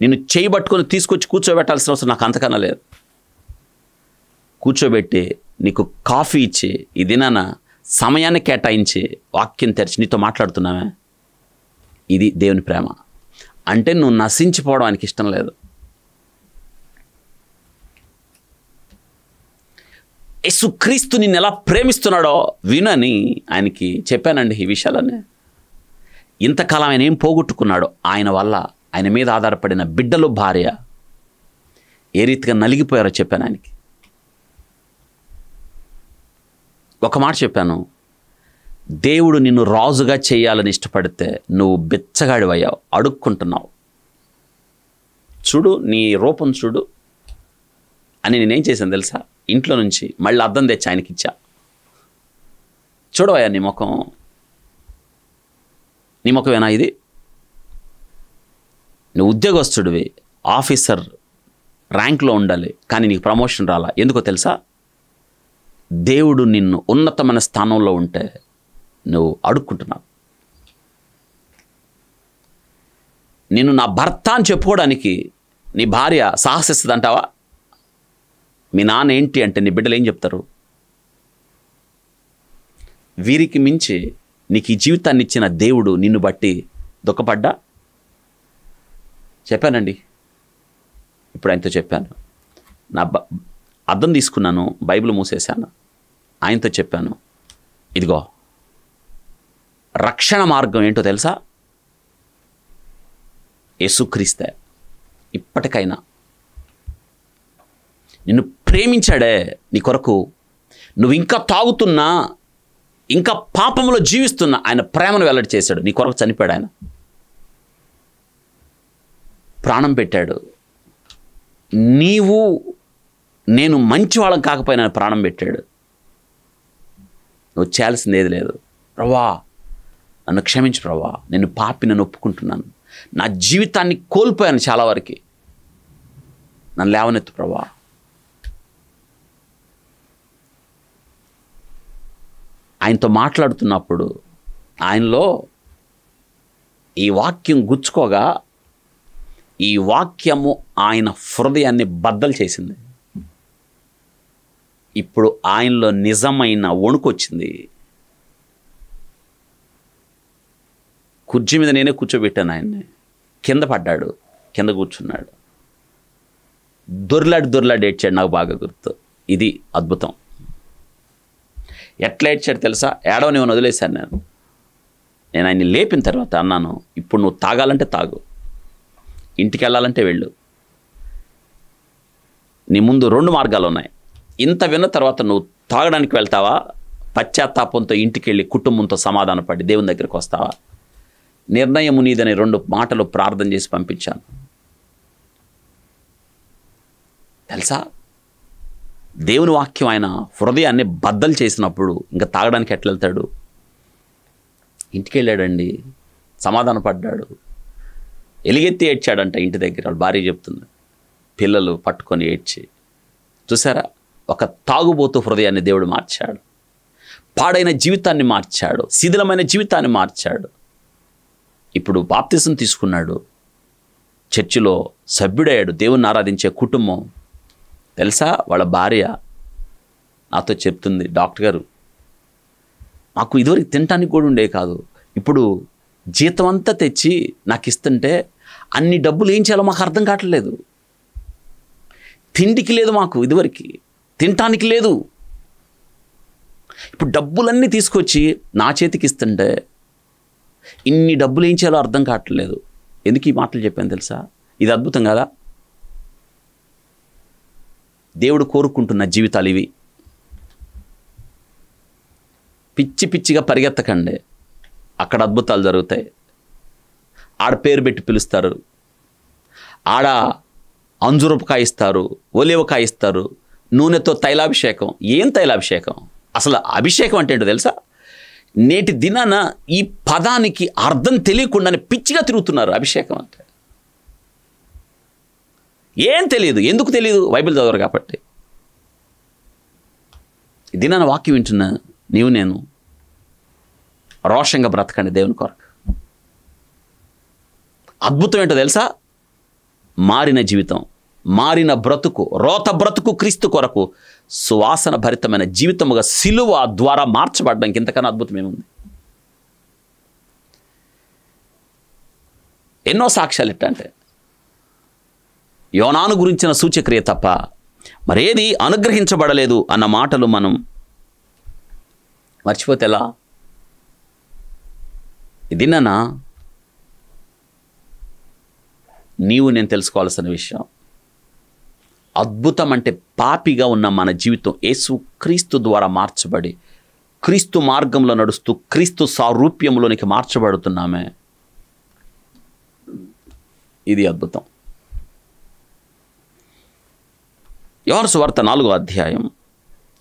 నిన్ను చేయి పట్టుకొని తీసుకొచ్చి కూర్చోబెట్టాల్సిన అవసరం నాకు అంతకన్నా లేదు. కూర్చోబెట్టి నీకు కాఫీ ఇచ్చి, ఈ దినాన సమయాన్ని కేటాయించి వాక్యం తెరిచి నీతో మాట్లాడుతున్నామే, ఇది దేవుని ప్రేమ. అంటే నువ్వు నశించిపోవడం ఆయనకి ఇష్టం లేదు. యేసుక్రీస్తు నిన్ను ఎలా ప్రేమిస్తున్నాడో వినని ఆయనకి చెప్పానండి ఈ విషయాలన్నీ. ఇంతకాలం ఆయన ఏం పోగొట్టుకున్నాడో, ఆయన వల్ల ఆయన మీద ఆధారపడిన బిడ్డలు, భార్య ఏ రీతిగా నలిగిపోయారో చెప్పాను ఆయనకి. ఒక మాట చెప్పాను, దేవుడు నిన్ను రాజుగా చేయాలని ఇష్టపడితే నువ్వు బిచ్చగాడివయ్యావు, అడుక్కుంటున్నావు. చూడు నీ రూపం చూడు అని నేనేం చేశాను తెలుసా? ఇంట్లో నుంచి మళ్ళీ అద్దం తెచ్చి ఆయనకి ఇచ్చా. చూడవయ్యా నీ ముఖమేనా ఇది? నువ్వు ఉద్యోగస్తుడివి, ఆఫీసర్, ర్యాంక్లో ఉండాలి, కానీ నీకు ప్రమోషన్ రాలా. ఎందుకో తెలుసా? దేవుడు నిన్ను ఉన్నతమైన స్థానంలో ఉంటే నువ్వు అడుక్కుంటున్నావు. నిన్ను నా భర్త అని చెప్పుకోవడానికి నీ భార్య సాహసిస్తుంది అంటావా? మీ నాన్న ఏంటి అంటే నీ బిడ్డలు ఏం చెప్తారు? వీరికి మించి నీకు ఈ జీవితాన్ని ఇచ్చిన దేవుడు నిన్ను బట్టి దుఃఖపడ్డా? చెప్పానండి, ఇప్పుడు ఆయనతో చెప్పాను. నా అద్దం తీసుకున్నాను, బైబిల్ మూసేశాను, ఆయనతో చెప్పాను, ఇదిగో రక్షణ మార్గం ఏంటో తెలుసా? యేసుక్రీస్తే. ఇప్పటికైనా నిన్ను ప్రేమించాడే నీ కొరకు. నువ్వు ఇంకా తాగుతున్నా, ఇంకా పాపంలో జీవిస్తున్నా ఆయన ప్రేమను వెల్లడి చేశాడు. నీ కొరకు చనిపోయాడు, ఆయన ప్రాణం పెట్టాడు. నేను మంచివాళ్ళం కాకపోయినా ఆయన ప్రాణం పెట్టాడు. నువ్వు చేయాల్సింది ఏది లేదు. ప్రభువా నన్ను క్షమించు ప్రభువా, నేను పాపి, నన్ను ఒప్పుకుంటున్నాను, నా జీవితాన్ని కోల్పోయాను చాలా వరకు, నన్ను లేవనెత్తు ప్రభువా. ఆయనతో మాట్లాడుతున్నప్పుడు ఆయనలో ఈ వాక్యం గుచ్చుకోగా ఈ వాక్యము ఆయన హృదయాన్ని బద్దలు చేసింది. ఇప్పుడు ఆయనలో నిజమైన వణుకు వచ్చింది. కుర్చీ మీద నేనే కూర్చోబెట్టాను ఆయన్ని. కింద పడ్డాడు, కింద కూర్చున్నాడు, దొర్లాడి ఏడ్చాడు. నాకు బాగా గుర్తు. ఇది అద్భుతం. ఎట్లా ఏడ్చాడు తెలుసా? ఏడవని వదిలేశాను నేను ఆయన్ని లేపిన తర్వాత అన్నాను, ఇప్పుడు నువ్వు తాగాలంటే తాగు, ఇంటికి వెళ్ళాలంటే వెళ్ళు, నీ ముందు 2 మార్గాలు ఉన్నాయి. ఇంత విన్న తర్వాత నువ్వు తాగడానికి వెళ్తావా, పశ్చాత్తాపంతో ఇంటికి వెళ్ళి కుటుంబంతో సమాధానపడి దేవుని దగ్గరికి వస్తావా? నిర్ణయము నీదని 2 మాటలు ప్రార్థన చేసి పంపించాను. తెలుసా, దేవుని వాక్యం ఆయన హృదయాన్ని బద్దలు చేసినప్పుడు ఇంకా తాగడానికి ఎట్లా వెళ్తాడు? ఇంటికి వెళ్ళాడండి, సమాధాన పడ్డాడు, ఎలుగెత్తి ఏడ్చాడంట ఇంటి దగ్గర. వాళ్ళ భార్య చెప్తుంది, పిల్లలు పట్టుకొని ఏడ్చి. చూసారా, ఒక తాగుబోతు హృదయాన్ని దేవుడు మార్చాడు, పాడైన జీవితాన్ని మార్చాడు, శిథిలమైన జీవితాన్ని మార్చాడు. ఇప్పుడు బాప్తిసం తీసుకున్నాడు, చర్చిలో సభ్యుడయ్యాడు, దేవుణ్ణి ఆరాధించే కుటుంబం. తెలుసా, వాళ్ళ భార్య నాతో చెప్తుంది, డాక్టర్ గారు మాకు ఇదివరకు తినటానికి కూడా ఉండే కాదు, ఇప్పుడు జీతం అంతా తెచ్చి నాకు ఇస్తుంటే అన్ని డబ్బులు ఏం చేయాలో మాకు అర్థం కావట్లేదు. తిండికి లేదు మాకు, ఇదివరకు తినటానికి లేదు, ఇప్పుడు డబ్బులన్నీ తీసుకొచ్చి నా చేతికి ఇస్తుంటే ఇన్ని డబ్బులు ఏం చేయాలో అర్థం కావట్లేదు. ఎందుకు ఈ మాటలు చెప్పాను తెలుసా? ఇది అద్భుతం కదా? దేవుడు కోరుకుంటున్న జీవితాలు ఇవి. పిచ్చి పిచ్చిగా పరిగెత్తకండి, అక్కడ అద్భుతాలు జరుగుతాయి. ఆడ పేరు పెట్టి పిలుస్తారు, ఆడ అంజురపకాయ ఇస్తారు, ఒలివకాయ ఇస్తారు, నూనెతో తైలాభిషేకం. ఏం తైలాభిషేకం? అసలు అభిషేకం అంటే ఏంటో తెలుసా? నేటి దినాన ఈ పదానికి అర్థం తెలియకుండానే పిచ్చిగా తిరుగుతున్నారు. అభిషేకం అంటే ఏం తెలియదు. ఎందుకు తెలియదు? బైబిల్ చదవరు కాబట్టి. ఈ దినాన వాక్యం వింటున్నా నీవు నేను రోషంగా బ్రతకండి దేవుని కొరకు. అద్భుతం ఏంటో తెలుసా? మారిన జీవితం, మారిన బ్రతుకు, రోత బ్రతుకు క్రీస్తు కొరకు సువాసన భరితమైన జీవితముగా సిలువ ద్వారా మార్చబడ్డానికి ఇంతకన్నా అద్భుతం ఏముంది? ఎన్నో సాక్ష్యాలు ఎట్టంటే యోనాను గురించిన సూచక్రియ తప్ప మరేది అనుగ్రహించబడలేదు అన్న మాటలు మనం మర్చిపోతే ఎలా? ఇది నా నీవు నేను తెలుసుకోవాల్సిన విషయం. అద్భుతం అంటే పాపిగా ఉన్న మన జీవితం యేసు క్రీస్తు ద్వారా మార్చబడి క్రీస్తు మార్గంలో నడుస్తూ క్రీస్తు సారూప్యంలోనికి మార్చబడుతున్నామే. ఇది అద్భుతం. యోహాను సువార్త 4వ అధ్యాయం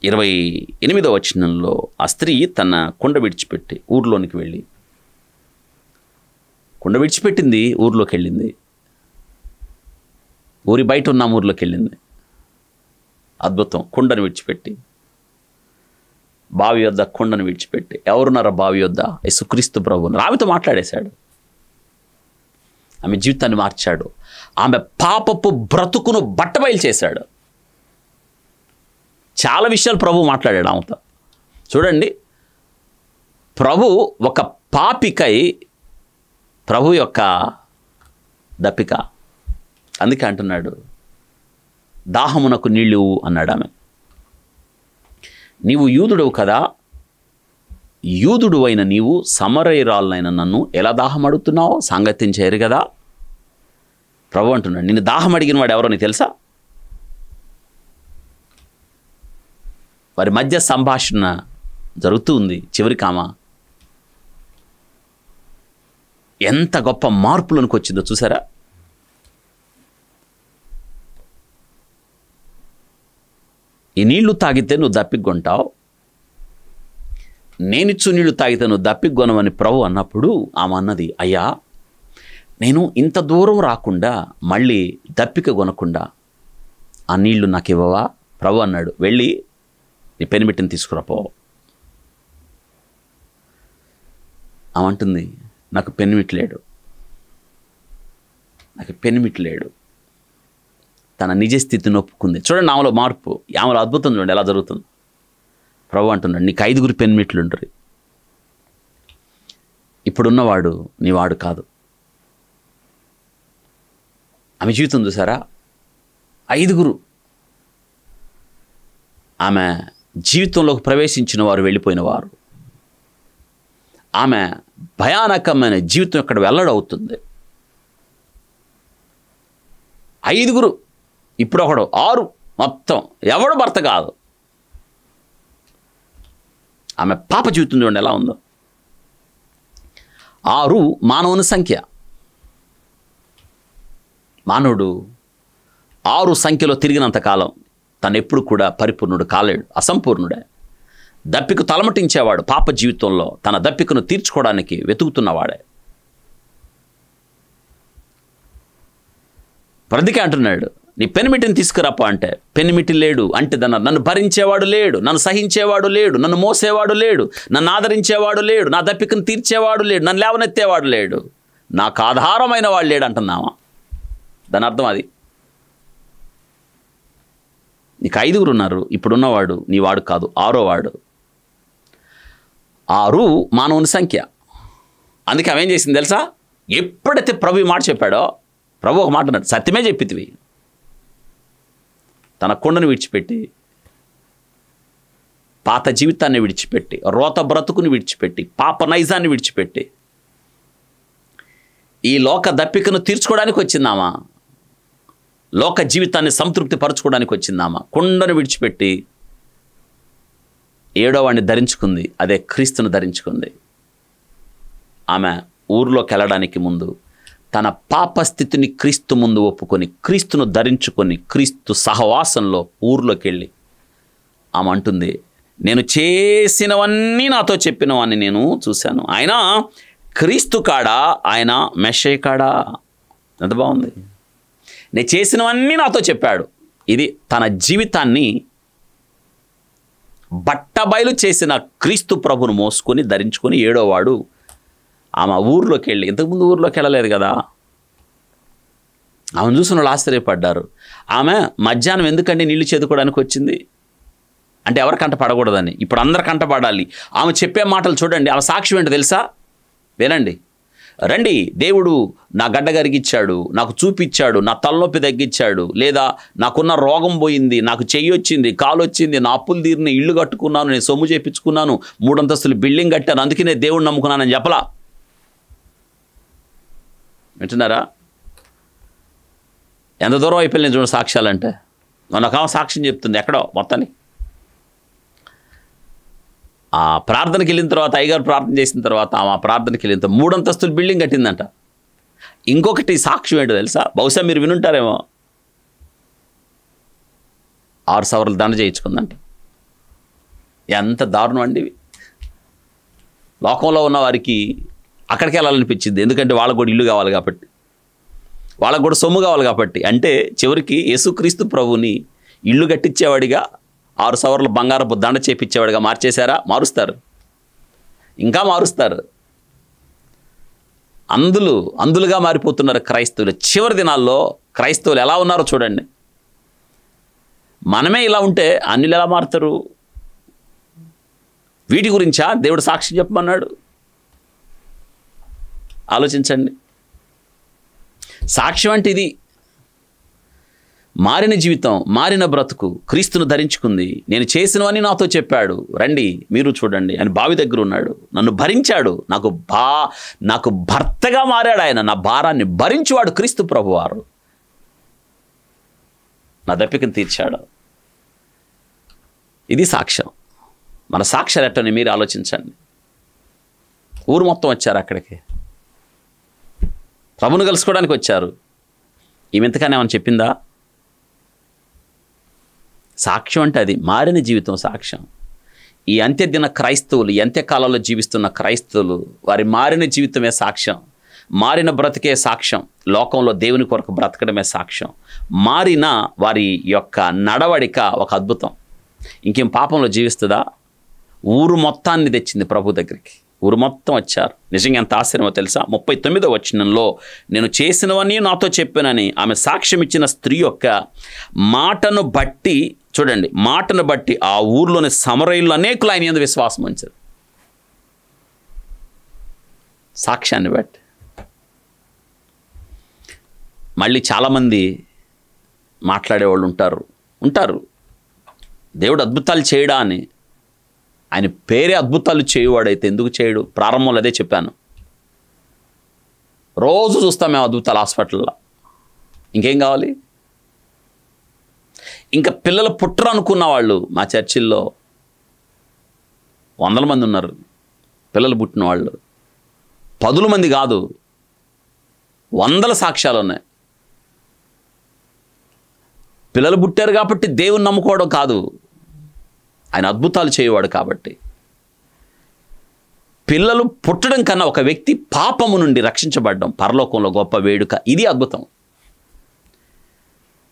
28వ వచనంలో ఆ స్త్రీ తన కుండ విడిచిపెట్టి ఊర్లోనికి వెళ్ళి, కుండ విడిచిపెట్టింది, ఊర్లోకి వెళ్ళింది. ఊరి బయట ఉన్న ఊర్లోకి వెళ్ళింది. అద్భుతం. కుండను విడిచిపెట్టి, బావి యొద్ద కుండను విడిచిపెట్టి, ఎవరున్నారా బావి యొద్ద? యేసుక్రీస్తు ప్రభువును. ఆమెతో మాట్లాడేశాడు. ఆమె జీవితాన్ని మార్చాడు. ఆమె పాపపు బ్రతుకును బట్టబయలు చేశాడు. చాలా విషయాలు ప్రభు మాట్లాడాడు ఆమెతో. చూడండి, ప్రభు ఒక పాపికై ప్రభు యొక్క దప్పిక. అందుకే అంటున్నాడు, దాహమునకు నీళ్ళు అన్నాడు. ఆమె, నీవు యూదుడవు కదా, యూదుడు అయిన నీవు సమరయురాలైన నన్ను ఎలా దాహం అడుగుతున్నావు? సాంగత్యం చేయరు కదా. ప్రభు అంటున్నాడు, నిన్ను దాహం అడిగిన వాడు ఎవరో నీకు తెలుసా? వారి మధ్య సంభాషణ జరుగుతూ ఉంది. చివరికి ఆమె ఎంత గొప్ప మార్పులోనికి వచ్చిందో చూసారా? ఈ నీళ్లు తాగితే నువ్వు దప్పికొంటావు, నేనిచ్చు నీళ్లు తాగితే నువ్వు దప్పికొనవని ప్రభు అన్నప్పుడు ఆమె అన్నది, అయ్యా, నేను ఇంత దూరం రాకుండా మళ్ళీ దప్పిక కొనకుండా ఆ నీళ్లు నాకు ఇవ్వవా? ప్రభు అన్నాడు, వెళ్ళి నీ పెనిమిటిని తీసుకురాపో. ఆమె అంటుంది, నాకు పెనిమిటి లేడు, నాకు పెనిమిటి లేడు. తన నిజ స్థితిని ఒప్పుకుంది. చూడండి, ఆమెలో మార్పు, ఆమెలో అద్భుతం చూడండి ఎలా జరుగుతుంది. ప్రభు అంటున్నాడు, నీకు 5 పెనిమిట్లు ఉంటారు. ఇప్పుడున్నవాడు నీ వాడు కాదు. ఆమె జీవితం చూసారా? 5. ఆమె జీవితంలోకి ప్రవేశించిన వారు వెళ్ళిపోయిన వారు. ఆమె భయానకమైన జీవితం ఇక్కడ వెల్లడవుతుంది. 5, ఇప్పుడు ఒకడు 6, మొత్తం ఎవడు భర్త కాదు. ఆమె పాప జీవితం చూడండి ఎలా ఉందో. 6 మానవుని సంఖ్య. మానవుడు 6 సంఖ్యలో తిరిగినంతకాలం తను ఎప్పుడు కూడా పరిపూర్ణుడు కాలేడు, అసంపూర్ణుడే. దప్పిక తలమటించేవాడు పాప జీవితంలో తన దప్పికను తీర్చుకోవడానికి వెతుకుతున్నవాడే. ప్రతికే అంటున్నాడు, నీ పెనిమిటిని తీసుకురాపో అంటే పెనిమిటి లేడు అంటే నన్ను భరించేవాడు లేడు, నన్ను సహించేవాడు లేడు, నన్ను మోసేవాడు లేడు, నన్ను ఆదరించేవాడు లేడు, నా దప్పికను తీర్చేవాడు లేడు, నన్ను లేవనెత్తేవాడు లేడు, నాకు ఆధారమైన వాడు లేడు అంటున్నావా? దాని అర్థం అది. నీకు 5 ఉన్నారు, ఇప్పుడున్నవాడు నీ వాడు కాదు, 6వ వాడు. 6 మానవుని సంఖ్య. అందుకే ఆమె ఏం చేసింది తెలుసా? ఎప్పుడైతే ప్రభు ఈ మాట చెప్పాడో, ప్రభు ఒక మాట అన్నాడు, సత్యమే చెప్పితివి. తన కొండను విడిచిపెట్టి, పాత జీవితాన్ని విడిచిపెట్టి, రోత బ్రతుకుని విడిచిపెట్టి, పాప నైజాన్ని విడిచిపెట్టి ఈ లోక దప్పికను తీర్చుకోవడానికి వచ్చిందామా, లోక జీవితాన్ని సంతృప్తి పరచుకోవడానికి వచ్చిందామా. కొండను విడిచిపెట్టి 7వ వాడిని ధరించుకుంది, అదే క్రీస్తును ధరించుకుంది. ఆమె ఊరిలోకి వెళ్ళడానికి ముందు తన పాప స్థితిని క్రీస్తు ముందు ఒప్పుకొని, క్రీస్తును ధరించుకొని, క్రీస్తు సహవాసంలో ఊరిలోకి వెళ్ళి ఆమె అంటుంది, నేను చేసినవన్నీ నాతో చెప్పినవన్నీ నేను చూశాను. ఆయన క్రీస్తు కాడా, ఆయన మెషయ్య కాడా? ఎంత బాగుంది. నేను చేసినవన్నీ నాతో చెప్పాడు. ఇది తన జీవితాన్ని బట్టబయలు చేసిన క్రీస్తు ప్రభును మోసుకొని ధరించుకొని 7వ వాడు ఆమె ఊర్లోకి వెళ్ళి, ఇంతకుముందు ఊర్లోకి వెళ్ళలేదు కదా. ఆమెను చూసిన వాళ్ళు ఆశ్చర్యపడ్డారు. ఆమె మధ్యాహ్నం ఎందుకంటే నీళ్లు చేదుకోవడానికి వచ్చింది అంటే ఎవరి కంట పడకూడదని. ఇప్పుడు అందరి కంట పడాలి. ఆమె చెప్పే మాటలు చూడండి, ఆమె సాక్ష్యం ఏంటో తెలుసా? వినండి. రండి, దేవుడు నా గడ్డ గరిగిచ్చాడు, నాకు చూపిచ్చాడు, నా తలనొప్పి తగ్గించాడు, లేదా నాకున్న రోగం పోయింది, నాకు చెయ్యి వచ్చింది, కాలు వచ్చింది, నా అప్పులు తీరిన, ఇల్లు కట్టుకున్నాను, నేను సొమ్ము చేయించుకున్నాను, 3 అంతస్తులు బిల్డింగ్ కట్టాను, అందుకే నేను దేవుడు నమ్ముకున్నానని చెప్పలా. వింటున్నారా? ఎంత దూరం అయిపోయింది చూడండి సాక్ష్యాలంటే. నాకు సాక్ష్యం చెప్తుంది ఎక్కడో మొత్తాన్ని. ఆ ప్రార్థనకి వెళ్ళిన తర్వాత, అయ్యగారు ప్రార్థన చేసిన తర్వాత ఆమె ప్రార్థనకి వెళ్ళిన తర్వాత 3 అంతస్తులు బిల్డింగ్ కట్టిందంట. ఇంకొకటి సాక్ష్యం ఏంటో తెలుసా? బహుశా మీరు వినుంటారేమో. 6 సవర్లు దండ చేయించుకుందంట. ఎంత దారుణం అండి. లోకంలో ఉన్న వారికి అక్కడికి వెళ్ళాలనిపించింది, ఎందుకంటే వాళ్ళకు కూడా ఇల్లు కావాలి కాబట్టి. వాళ్ళకు కూడా సొమ్ము కావాలి కాబట్టి. అంటే చివరికి యేసుక్రీస్తు ప్రభుని ఇల్లు కట్టించేవాడిగా 6 సవర్ల బంగారపు దండ చేపించేవాడిగా మార్చేశారా? మారుస్తారు, ఇంకా మారుస్తారు. అందులుగా మారిపోతున్నారు క్రైస్తవులు. చివరి దినాల్లో క్రైస్తవులు ఎలా ఉన్నారో చూడండి. మనమే ఇలా ఉంటే అన్యులు ఎలా మారుతారు? వీటి గురించా దేవుడు సాక్షి చెప్పమన్నాడు? ఆలోచించండి. సాక్ష్యం అంటే ఇది. మారిన జీవితం, మారిన బ్రతుకు, క్రీస్తును ధరించుకుంది. నేను చేసినవని నాతో చెప్పాడు, రండి మీరు చూడండి అని బావి దగ్గర ఉన్నాడు. నన్ను భరించాడు, నాకు భర్తగా మారాడు ఆయన. నా భారాన్ని భరించువాడు క్రీస్తు ప్రభువారు. నా దప్పికను తీర్చాడు. ఇది సాక్ష్యం. మన సాక్ష్యాలు ఎట్టని మీరు ఆలోచించండి. ఊరు మొత్తం వచ్చారు అక్కడికి, ప్రభును కలుసుకోవడానికి వచ్చారు. ఈమె ఇంతగానే ఏమని చెప్పిందా? సాక్ష్యం అంటే అది. మారిన జీవితం సాక్ష్యం. ఈ అంత్యదిన క్రైస్తవులు, ఈ అంత్యకాలంలో జీవిస్తున్న క్రైస్తవులు, వారి మారిన జీవితమే సాక్ష్యం. మారిన బ్రతికే సాక్ష్యం. లోకంలో దేవుని కొరకు బ్రతకడమే సాక్ష్యం. మారిన వారి యొక్క నడవడిక ఒక అద్భుతం. ఇంకేం పాపంలో జీవిస్తుందా? ఊరు మొత్తాన్ని తెచ్చింది ప్రభు దగ్గరికి. ఊరు మొత్తం వచ్చారు. నిజంగా ఎంత ఆశ్చర్యమో తెలుసా? 39వ వచనంలో నేను చేసినవన్నీ నాతో చెప్పానని ఆమె సాక్ష్యం ఇచ్చిన స్త్రీ యొక్క మాటను బట్టి, చూడండి, మాటను బట్టి ఆ ఊర్లోని సమరయులు అనేకులు ఆయన యందు విశ్వాసం ఉంచారు. సాక్ష్యాన్ని బట్టి. మళ్ళీ చాలామంది మాట్లాడేవాళ్ళు ఉంటారు. దేవుడు అద్భుతాలు చేయడా అని. ఆయన పేరే అద్భుతాలు చేయువాడైతే ఎందుకు చేయడు? ప్రారంభంలో అదే చెప్పాను. రోజు చూస్తాం మేము అద్భుతాలు హాస్పిటల్లో. ఇంకేం కావాలి? ఇంకా పిల్లలు పుట్టరు అనుకున్న వాళ్ళు మా చర్చిల్లో 100 మంది ఉన్నారు. పిల్లలు పుట్టిన వాళ్ళు 10 మంది కాదు, 100 సాక్ష్యాలు ఉన్నాయి. పిల్లలు పుట్టారు కాబట్టి దేవుని నమ్ముకోవడం కాదు, ఆయన అద్భుతాలు చేయవాడు కాబట్టి. పిల్లలు పుట్టడం కన్నా ఒక వ్యక్తి పాపము నుండి రక్షించబడడం పరలోకంలో గొప్ప వేడుక. ఇది అద్భుతం.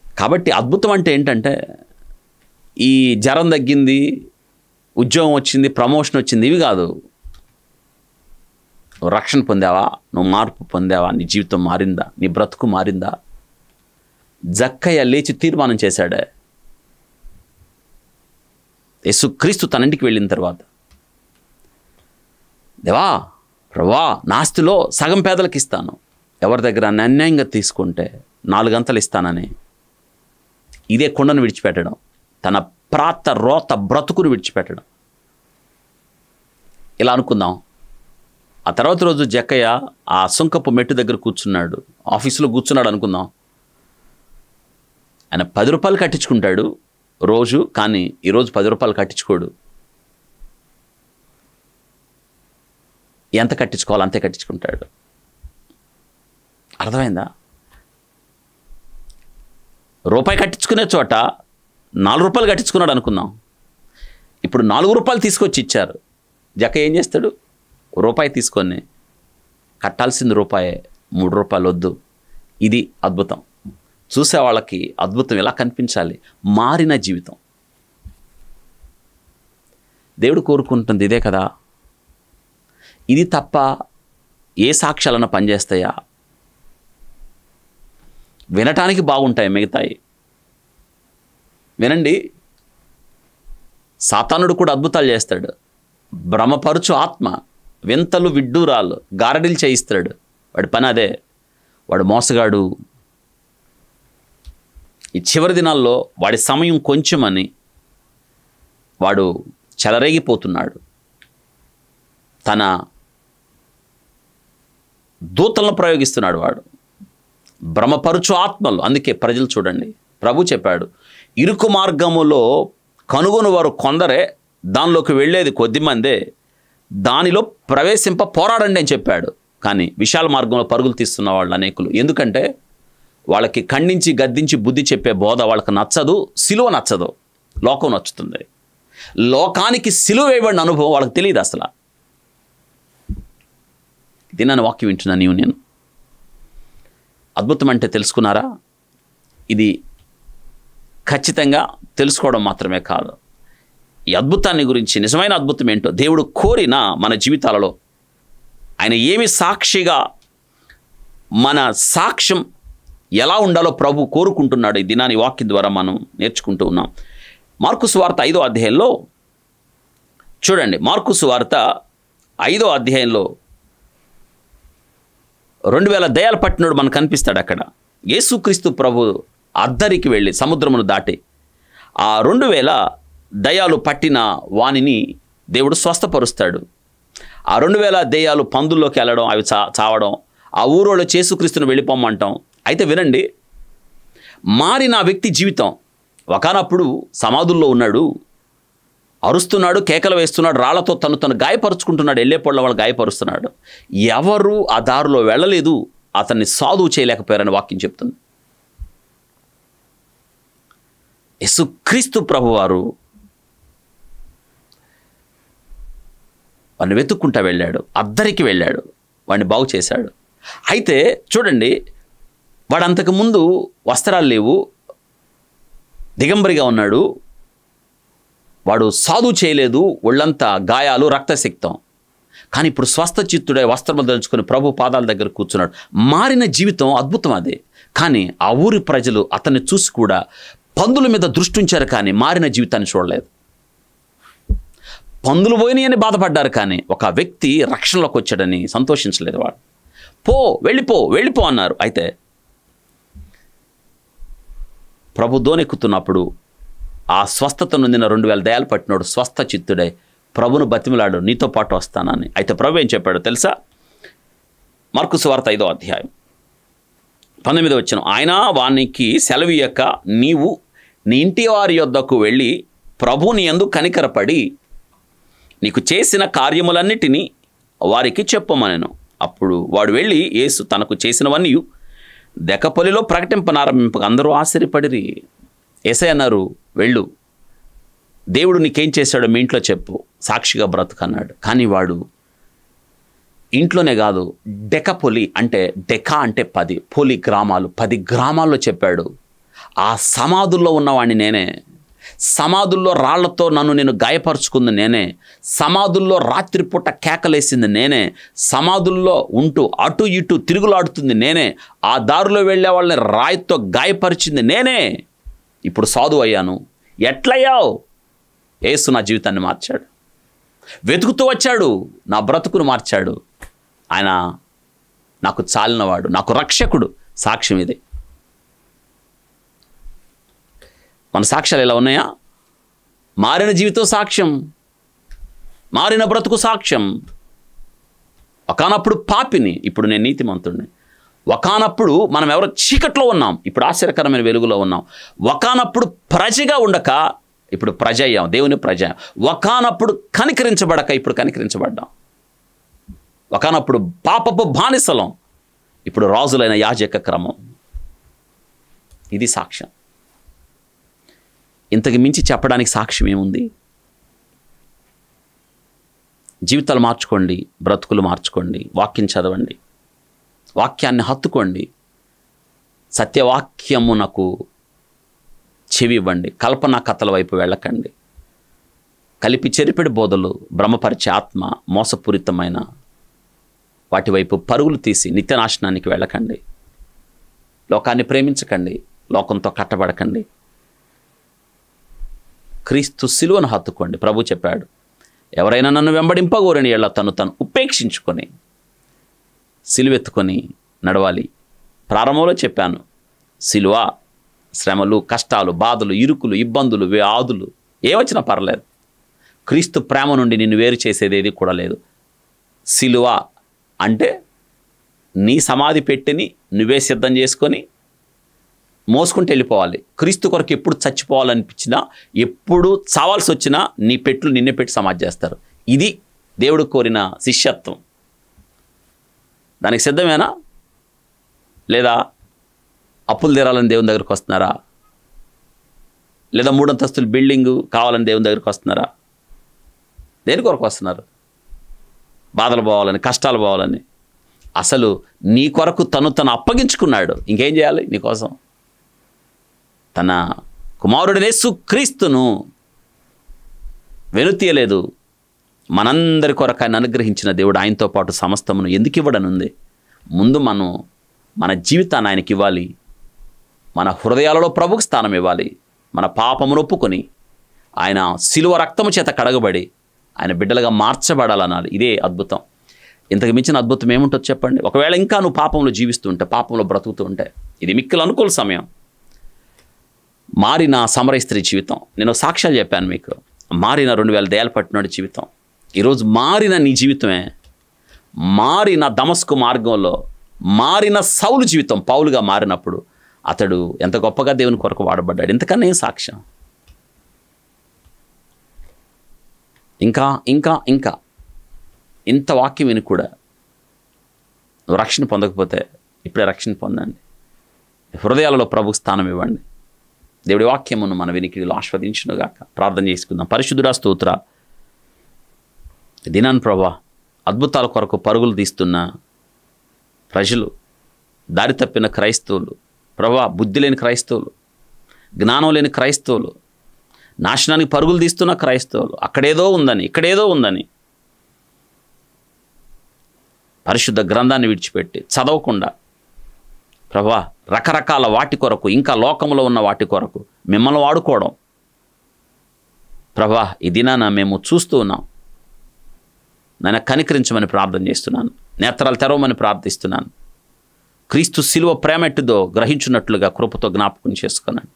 కాబట్టి అద్భుతం అంటే ఏంటంటే, ఈ జ్వరం తగ్గింది, ఉద్యోగం వచ్చింది, ప్రమోషన్ వచ్చింది, ఇవి కాదు. నువ్వు రక్షణ పొందావా? నువ్వు మార్పు పొందావా? నీ జీవితం మారిందా? నీ బ్రతుకు మారిందా? జక్కయ్య లేచి తీర్మానం చేశాడే. యేసుక్రీస్తు తన ఇంటికి వెళ్ళిన తర్వాత, దేవా ప్రభువా, నాస్తిలో సగం పేదలకు ఇస్తాను, ఎవరి దగ్గర అన్యాయంగా తీసుకుంటే 4 గంటలు ఇస్తానని ఇదే కొండను విడిచిపెట్టడం, తన ప్రాత రోత బ్రతుకును విడిచిపెట్టడం. ఇలా అనుకుందాం. ఆ తర్వాత రోజు జక్కయ్య ఆ సుంకపు మెట్టు దగ్గర కూర్చున్నాడు, ఆఫీసులో కూర్చున్నాడు అనుకుందాం. ఆయన 10 రూపాయలు కట్టించుకుంటాడు రోజు, కానీ ఈరోజు 10 రూపాయలు కట్టించుకోడు. ఎంత కట్టించుకోవాలో అంతే కట్టించుకుంటాడు. అర్థమైందా? రూపాయి కట్టించుకునే చోట 4 రూపాయలు కట్టించుకున్నాడు అనుకుందాం. ఇప్పుడు 4 రూపాయలు తీసుకొచ్చి ఇచ్చారు. జక్క ఏం చేస్తాడు? రూపాయి తీసుకొని కట్టాల్సింది రూపాయే, 3 రూపాయలు వద్దు. ఇది అద్భుతం. చూసే వాళ్ళకి అద్భుతం ఎలా కనిపించాలి? మారిన జీవితం. దేవుడు కోరుకుంటుంది ఇదే కదా. ఇది తప్ప ఏ సాక్ష్యాలన్నా పనిచేస్తాయా? వినటానికి బాగుంటాయి, మిగతాయి వినండి. సాతానుడు కూడా అద్భుతాలు చేస్తాడు. భ్రమపరుచు ఆత్మ, వింతలు విడ్డూరాలు, గారడీలు చేయిస్తాడు. వాడి పని అదే. వాడు మోసగాడు. ఈ చివరి దినాల్లో వాడి సమయం కొంచెమని వాడు చెలరేగిపోతున్నాడు. తన దూతలను ప్రయోగిస్తున్నాడు వాడు. భ్రమపరుచు ఆత్మలు. అందుకే ప్రజలు చూడండి, ప్రభు చెప్పాడు, ఇరుకు మార్గములో కనుగొని వారు కొందరే, దానిలోకి వెళ్ళేది కొద్దిమందే, దానిలో ప్రవేశింప పోరాడండి అని చెప్పాడు. కానీ విశాల మార్గంలో పరుగులు తీస్తున్న వాళ్ళు అనేకులు. ఎందుకంటే వాళ్ళకి ఖండించి గద్దించి బుద్ధి చెప్పే బోధ వాళ్ళకి నచ్చదు, సిలువ నచ్చదు, లోకం నచ్చుతుంది. లోకానికి సిలువ వేయబడిన అనుభవం వాళ్ళకి తెలియదు అసలు. ఇది నన్ను వాక్యం వింటున్నా నేను. అద్భుతం అంటే తెలుసుకున్నారా? ఇది ఖచ్చితంగా తెలుసుకోవడం మాత్రమే కాదు, ఈ అద్భుతాన్ని గురించి, నిజమైన అద్భుతం ఏంటో దేవుడు కోరిన మన జీవితాలలో ఆయన ఏమి సాక్షిగా మన సాక్ష్యం ఎలా ఉండాలో ప్రభు కోరుకుంటున్నాడు. ఈ దినాన్ని వాక్యం ద్వారా మనం నేర్చుకుంటూ ఉన్నాం. మార్కు సువార్త 5వ అధ్యాయంలో చూడండి. మార్కు సువార్త 5వ అధ్యాయంలో 2000 దయ్యాలు పట్టినోడు మనకు కనిపిస్తాడు. అక్కడ యేసుక్రీస్తు ప్రభు అద్దరికి వెళ్ళి సముద్రమును దాటి ఆ 2000 దయ్యాలు పట్టిన వానిని దేవుడు స్వస్థపరుస్తాడు. ఆ 2000 దయ్యాలు పందుల్లోకి వెళ్ళడం, అవి చావడం, ఆ ఊరోళ్ళు యేసుక్రీస్తును వెళ్ళిపోమ్మంటాం. అయితే వినండి, మారిన ఆ వ్యక్తి జీవితం, ఒకనప్పుడు సమాధుల్లో ఉన్నాడు, అరుస్తున్నాడు, కేకలు వేస్తున్నాడు, రాళ్లతో తను గాయపరుచుకుంటున్నాడు, వెళ్ళేపోళ్ళ వాళ్ళు గాయపరుస్తున్నాడు. ఎవరు ఆ దారిలో వెళ్ళలేదు, అతన్ని సాధువు చేయలేకపోయారని వాక్యం చెప్తుంది. యేసుక్రీస్తు ప్రభువారు వాడిని వెతుక్కుంటా వెళ్ళాడు, అద్దరికి వెళ్ళాడు, వాడిని బాగు చేశాడు. అయితే చూడండి, వాడు అంతకుముందు వస్త్రాలు లేవు, దిగంబరిగా ఉన్నాడు, వాడు సాధువు చేయలేదు, ఒళ్ళంతా గాయాలు, రక్తసిక్తం. కానీ ఇప్పుడు స్వస్థ చిత్తుడై వస్త్రములు ధరించుకొని ప్రభు పాదాల దగ్గర కూర్చున్నాడు. మారిన జీవితం అద్భుతం అదే. కానీ ఆ ఊరి ప్రజలు అతన్ని చూసి కూడా పందుల మీద దృష్టి ఉంచారు, కానీ మారిన జీవితాన్ని చూడలేదు. పందులు పోయినాయి అని బాధపడ్డారు, కానీ ఒక వ్యక్తి రక్షణలోకి వచ్చాడని సంతోషించలేదు. వాడు వెళ్ళిపో అన్నారు. అయితే ప్రభు దోనెక్కుతున్నప్పుడు ఆ స్వస్థత నొందిన 2000 దయాలు పట్టినోడు స్వస్థ చిత్తుడై ప్రభును బతిమిలాడు, నీతో పాటు వస్తానని. అయితే ప్రభు ఏం చెప్పాడో తెలుసా? మార్కు సువార్త 5వ అధ్యాయం 19వ వచనం. ఆయన వానికి సెలవీయక, నీవు నీ ఇంటి వారి యొద్దకు వెళ్ళి ప్రభు నీ యందు కనికరపడి నీకు చేసిన కార్యములన్నిటినీ వారికి చెప్పమనెను. అప్పుడు వాడు వెళ్ళి యేసు తనకు చేసినవన్నీ దెకపొలిలో ప్రకటింపనారంభింపగా అందరూ ఆశ్చర్యపడిరి. యేసయ్య అన్నారు, వెళ్ళు, దేవుడు నీకేం చేశాడో మీ ఇంట్లో చెప్పు, సాక్షిగా బ్రతుకన్నాడు. కానీ వాడు ఇంట్లోనే కాదు, డెకపొలి అంటే డెకా అంటే 10, పొలి గ్రామాలు, 10 గ్రామాల్లో చెప్పాడు. ఆ సమాధుల్లో ఉన్నవాడిని నేనే, సమాధుల్లో రాళ్లతో నేను గాయపరుచుకుంది నేనే, సమాధుల్లో రాత్రిపూట కేకలేసింది నేనే, సమాధుల్లో ఉంటూ అటు ఇటు తిరుగులాడుతుంది నేనే, ఆ దారిలో వెళ్ళే వాళ్ళని రాయితో గాయపరిచింది నేనే. ఇప్పుడు సాధువు అయ్యాను. ఎట్లయ్యావు? యేసు నా జీవితాన్ని మార్చాడు. వెతుకుతూ వచ్చాడు, నా బ్రతుకును మార్చాడు. ఆయన నాకు చాలినవాడు, నాకు రక్షకుడు. సాక్ష్యం ఇది. మన సాక్ష్యాలు ఎలా ఉన్నాయా? మారిన జీవితం సాక్ష్యం, మారిన బ్రతుకు సాక్ష్యం. ఒకానప్పుడు పాపిని, ఇప్పుడు నేను నీతిమంతుడిని. ఒకానప్పుడు మనం ఎవరో చీకట్లో ఉన్నాం, ఇప్పుడు ఆశ్చర్యకరమైన వెలుగులో ఉన్నాం. ఒకానప్పుడు ప్రజగా ఉండక ఇప్పుడు ప్రజ అయ్యాం, దేవుని ప్రజ. ఒకానప్పుడు కనికరించబడక ఇప్పుడు కనికరించబడ్డాం. ఒకానప్పుడు పాపపు బానిసలం, ఇప్పుడు రాజులైన యాజక క్రమం. ఇది సాక్ష్యం. ఇంతకు మించి చెప్పడానికి సాక్ష్యం ఏముంది? జీవితాలు మార్చుకోండి, బ్రతుకులు మార్చుకోండి, వాక్యం చదవండి, వాక్యాన్ని హత్తుకోండి, సత్యవాక్యమునకు చెవి ఇవ్వండి, కల్పనా కథల వైపు వెళ్ళకండి. కలిపి చెరిపెడి బోధలు, భ్రమపరిచే ఆత్మ, మోసపూరితమైన వాటి వైపు పరుగులు తీసి నిత్యనాశనానికి వెళ్ళకండి. లోకాన్ని ప్రేమించకండి, లోకంతో కట్టబడకండి. క్రీస్తు సిలువను హత్తుకోండి. ప్రభు చెప్పాడు, ఎవరైనా నన్ను వెంబడింపగోరని ఎళ్ళ తను ఉపేక్షించుకొని సిలువెత్తుకొని నడవాలి. ప్రారంభంలో చెప్పాను, సిలువ, శ్రమలు, కష్టాలు, బాధలు, ఇరుకులు, ఇబ్బందులు, వ్యాధులు ఏవచ్చినా పర్లేదు. క్రీస్తు ప్రేమ నుండి నిన్ను వేరు చేసేది ఏది కూడా లేదు. సిలువ అంటే నీ సమాధి పెట్టిని నువ్వే సిద్ధం చేసుకొని మోసుకుంటూ వెళ్ళిపోవాలి. క్రీస్తు కొరకు ఎప్పుడు చచ్చిపోవాలనిపించినా, ఎప్పుడు చావాల్సి వచ్చినా నీ పెట్లు నిన్నే పెట్టి సమాధి చేస్తారు. ఇది దేవుడు కోరిన శిష్యత్వం. దానికి సిద్ధమేనా? లేదా అప్పులు తీరాలని దేవుని దగ్గరికి వస్తున్నారా? లేదా 3 అంతస్తుల బిల్డింగు కావాలని దేవుని దగ్గరికి వస్తున్నారా? దేని కొరకు వస్తున్నారు? బాధలు పోవాలని, కష్టాలు పోవాలని. అసలు నీ కొరకు తను అప్పగించుకున్నాడు. ఇంకేం చేయాలి? నీకోసం తన కుమారుడైన యేసుక్రీస్తును వెనుతీయలేదు. మనందరి కొరకు ఆయన అనుగ్రహించిన దేవుడు ఆయనతో పాటు సమస్తమును ఎందుకు ఇవ్వడనుంది? ముందు మనం మన జీవితాన్ని ఆయనకి ఇవ్వాలి. మన హృదయాలలో ప్రభుకు స్థానం ఇవ్వాలి. మన పాపమును ఒప్పుకొని ఆయన శిలువ రక్తము చేత కడగబడి ఆయన బిడ్డలుగా మార్చబడాలన్నారు. ఇదే అద్భుతం. ఇంతకు మించిన అద్భుతం ఏముంటుందో చెప్పండి? ఒకవేళ ఇంకా నువ్వు పాపంలో జీవిస్తూ ఉంటే, పాపంలో బ్రతుకుతూ ఉంటే, ఇది మిక్కిలి అనుకూల సమయం. మారిన సమరయ స్త్రీ జీవితం, నేను సాక్ష్యాలు చెప్పాను మీకు. మారిన 2000 ఏళ్ళ పట్టినాడు జీవితం. ఈరోజు మారిన నీ జీవితమే, మారిన దమస్కు మార్గంలో మారిన సౌలు జీవితం పౌలుగా మారినప్పుడు అతడు ఎంత గొప్పగా దేవుని కొరకు వాడబడ్డాడు. ఇంతకన్నా ఏం సాక్ష్యం? ఇంకా ఇంకా ఇంకా ఇంత వాక్యం విని కూడా నువ్వు రక్షణ పొందకపోతే ఇప్పుడే రక్షణ పొందండి. హృదయాలలో ప్రభు స్థానం ఇవ్వండి. దేవుడి వాక్యమును మన వినికిడిలో ఆస్వాదించునుగాక. ప్రార్థన చేసుకుందాం. పరిశుద్ధుడా స్తోత్ర. దినాన్ని ప్రభా అద్భుతాల కొరకు పరుగులు తీస్తున్న ప్రజలు, దారి తప్పిన క్రైస్తవులు, ప్రభా బుద్ధి లేని క్రైస్తవులు, జ్ఞానం లేని క్రైస్తవులు, నాశనానికి పరుగులు తీస్తున్న క్రైస్తవులు, అక్కడేదో ఉందని ఇక్కడేదో ఉందని పరిశుద్ధ గ్రంథాన్ని విడిచిపెట్టి చదవకుండా ప్రభా రకరకాల వాటి కొరకు, ఇంకా లోకంలో ఉన్న వాటి కొరకు మిమ్మల్ని వాడుకోవడం ప్రభా ఈ దినాన మేము చూస్తూ ఉన్నాం. నన్ను కనికరించమని ప్రార్థన చేస్తున్నాను. నేత్రాలు తెరవమని ప్రార్థిస్తున్నాను. క్రీస్తు శిలువ ప్రేమెట్టుదో గ్రహించున్నట్లుగా కృపతో జ్ఞాపకం చేసుకున్నాను.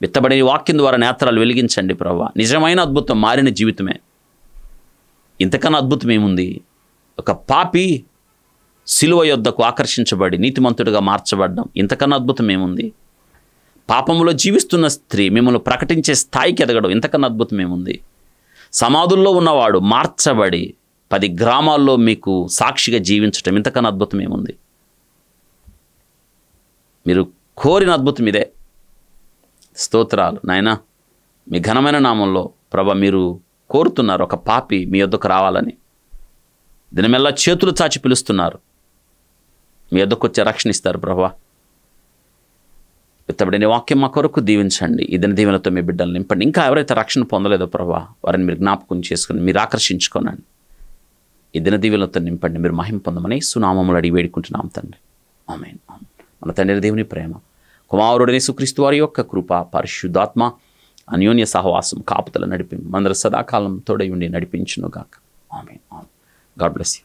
విత్తబడిన వాక్యం ద్వారా నేత్రాలు వెలిగించండి ప్రభా. నిజమైన అద్భుతం మారిన జీవితమే. ఇంతకన్నా అద్భుతం ఏముంది? ఒక పాపి శిలువ యొద్దకు ఆకర్షించబడి నీతిమంతుడిగా మార్చబడ్డం, ఇంతకన్నా అద్భుతం ఏముంది? పాపంలో జీవిస్తున్న స్త్రీ మిమ్మల్ని ప్రకటించే స్థాయికి ఎదగడం, ఇంతకన్నా అద్భుతం ఏముంది? సమాధుల్లో ఉన్నవాడు మార్చబడి 10 గ్రామాల్లో మీకు సాక్షిగా జీవించటం, ఇంతకన్నా అద్భుతం ఏముంది? మీరు కోరిన అద్భుతం ఇదే. స్తోత్రాలు నాయనా. మీ ఘనమైన నామంలో ప్రభా మీరు కోరుతున్నారు ఒక పాపి మీ యొద్దకు రావాలని. దినమెల్లా చేతులు చాచి పిలుస్తున్నారు. మీ యొద్దకు వచ్చే రక్షణ ఇస్తారు ప్రభా. విత్తబడిన వాక్యం మా కొరకు దీవించండి. ఈ దిన దీవెనతో మీ బిడ్డలు నింపండి. ఇంకా ఎవరైతే రక్షణ పొందలేదో ప్రభా వారిని మీరు జ్ఞాపకం చేసుకుని మీరు ఆకర్షించుకోనండి. ఈ దిన దీవెనతో నింపండి. మీరు మహిమ పొందమని సునామములు అడిగి వేడుకుంటున్నాం తండ్రి. ఆమేన్. మన తండ్రి దేవుని ప్రేమ, కుమారుడైన యేసుక్రీస్తు వారి యొక్క కృప, పరిశుద్ధాత్మ అన్యోన్య సహవాసం, కాపుదల నడిపి మందర సదాకాలం తోడై ఉండి నడిపించును గాక. ఆమేన్. God bless you.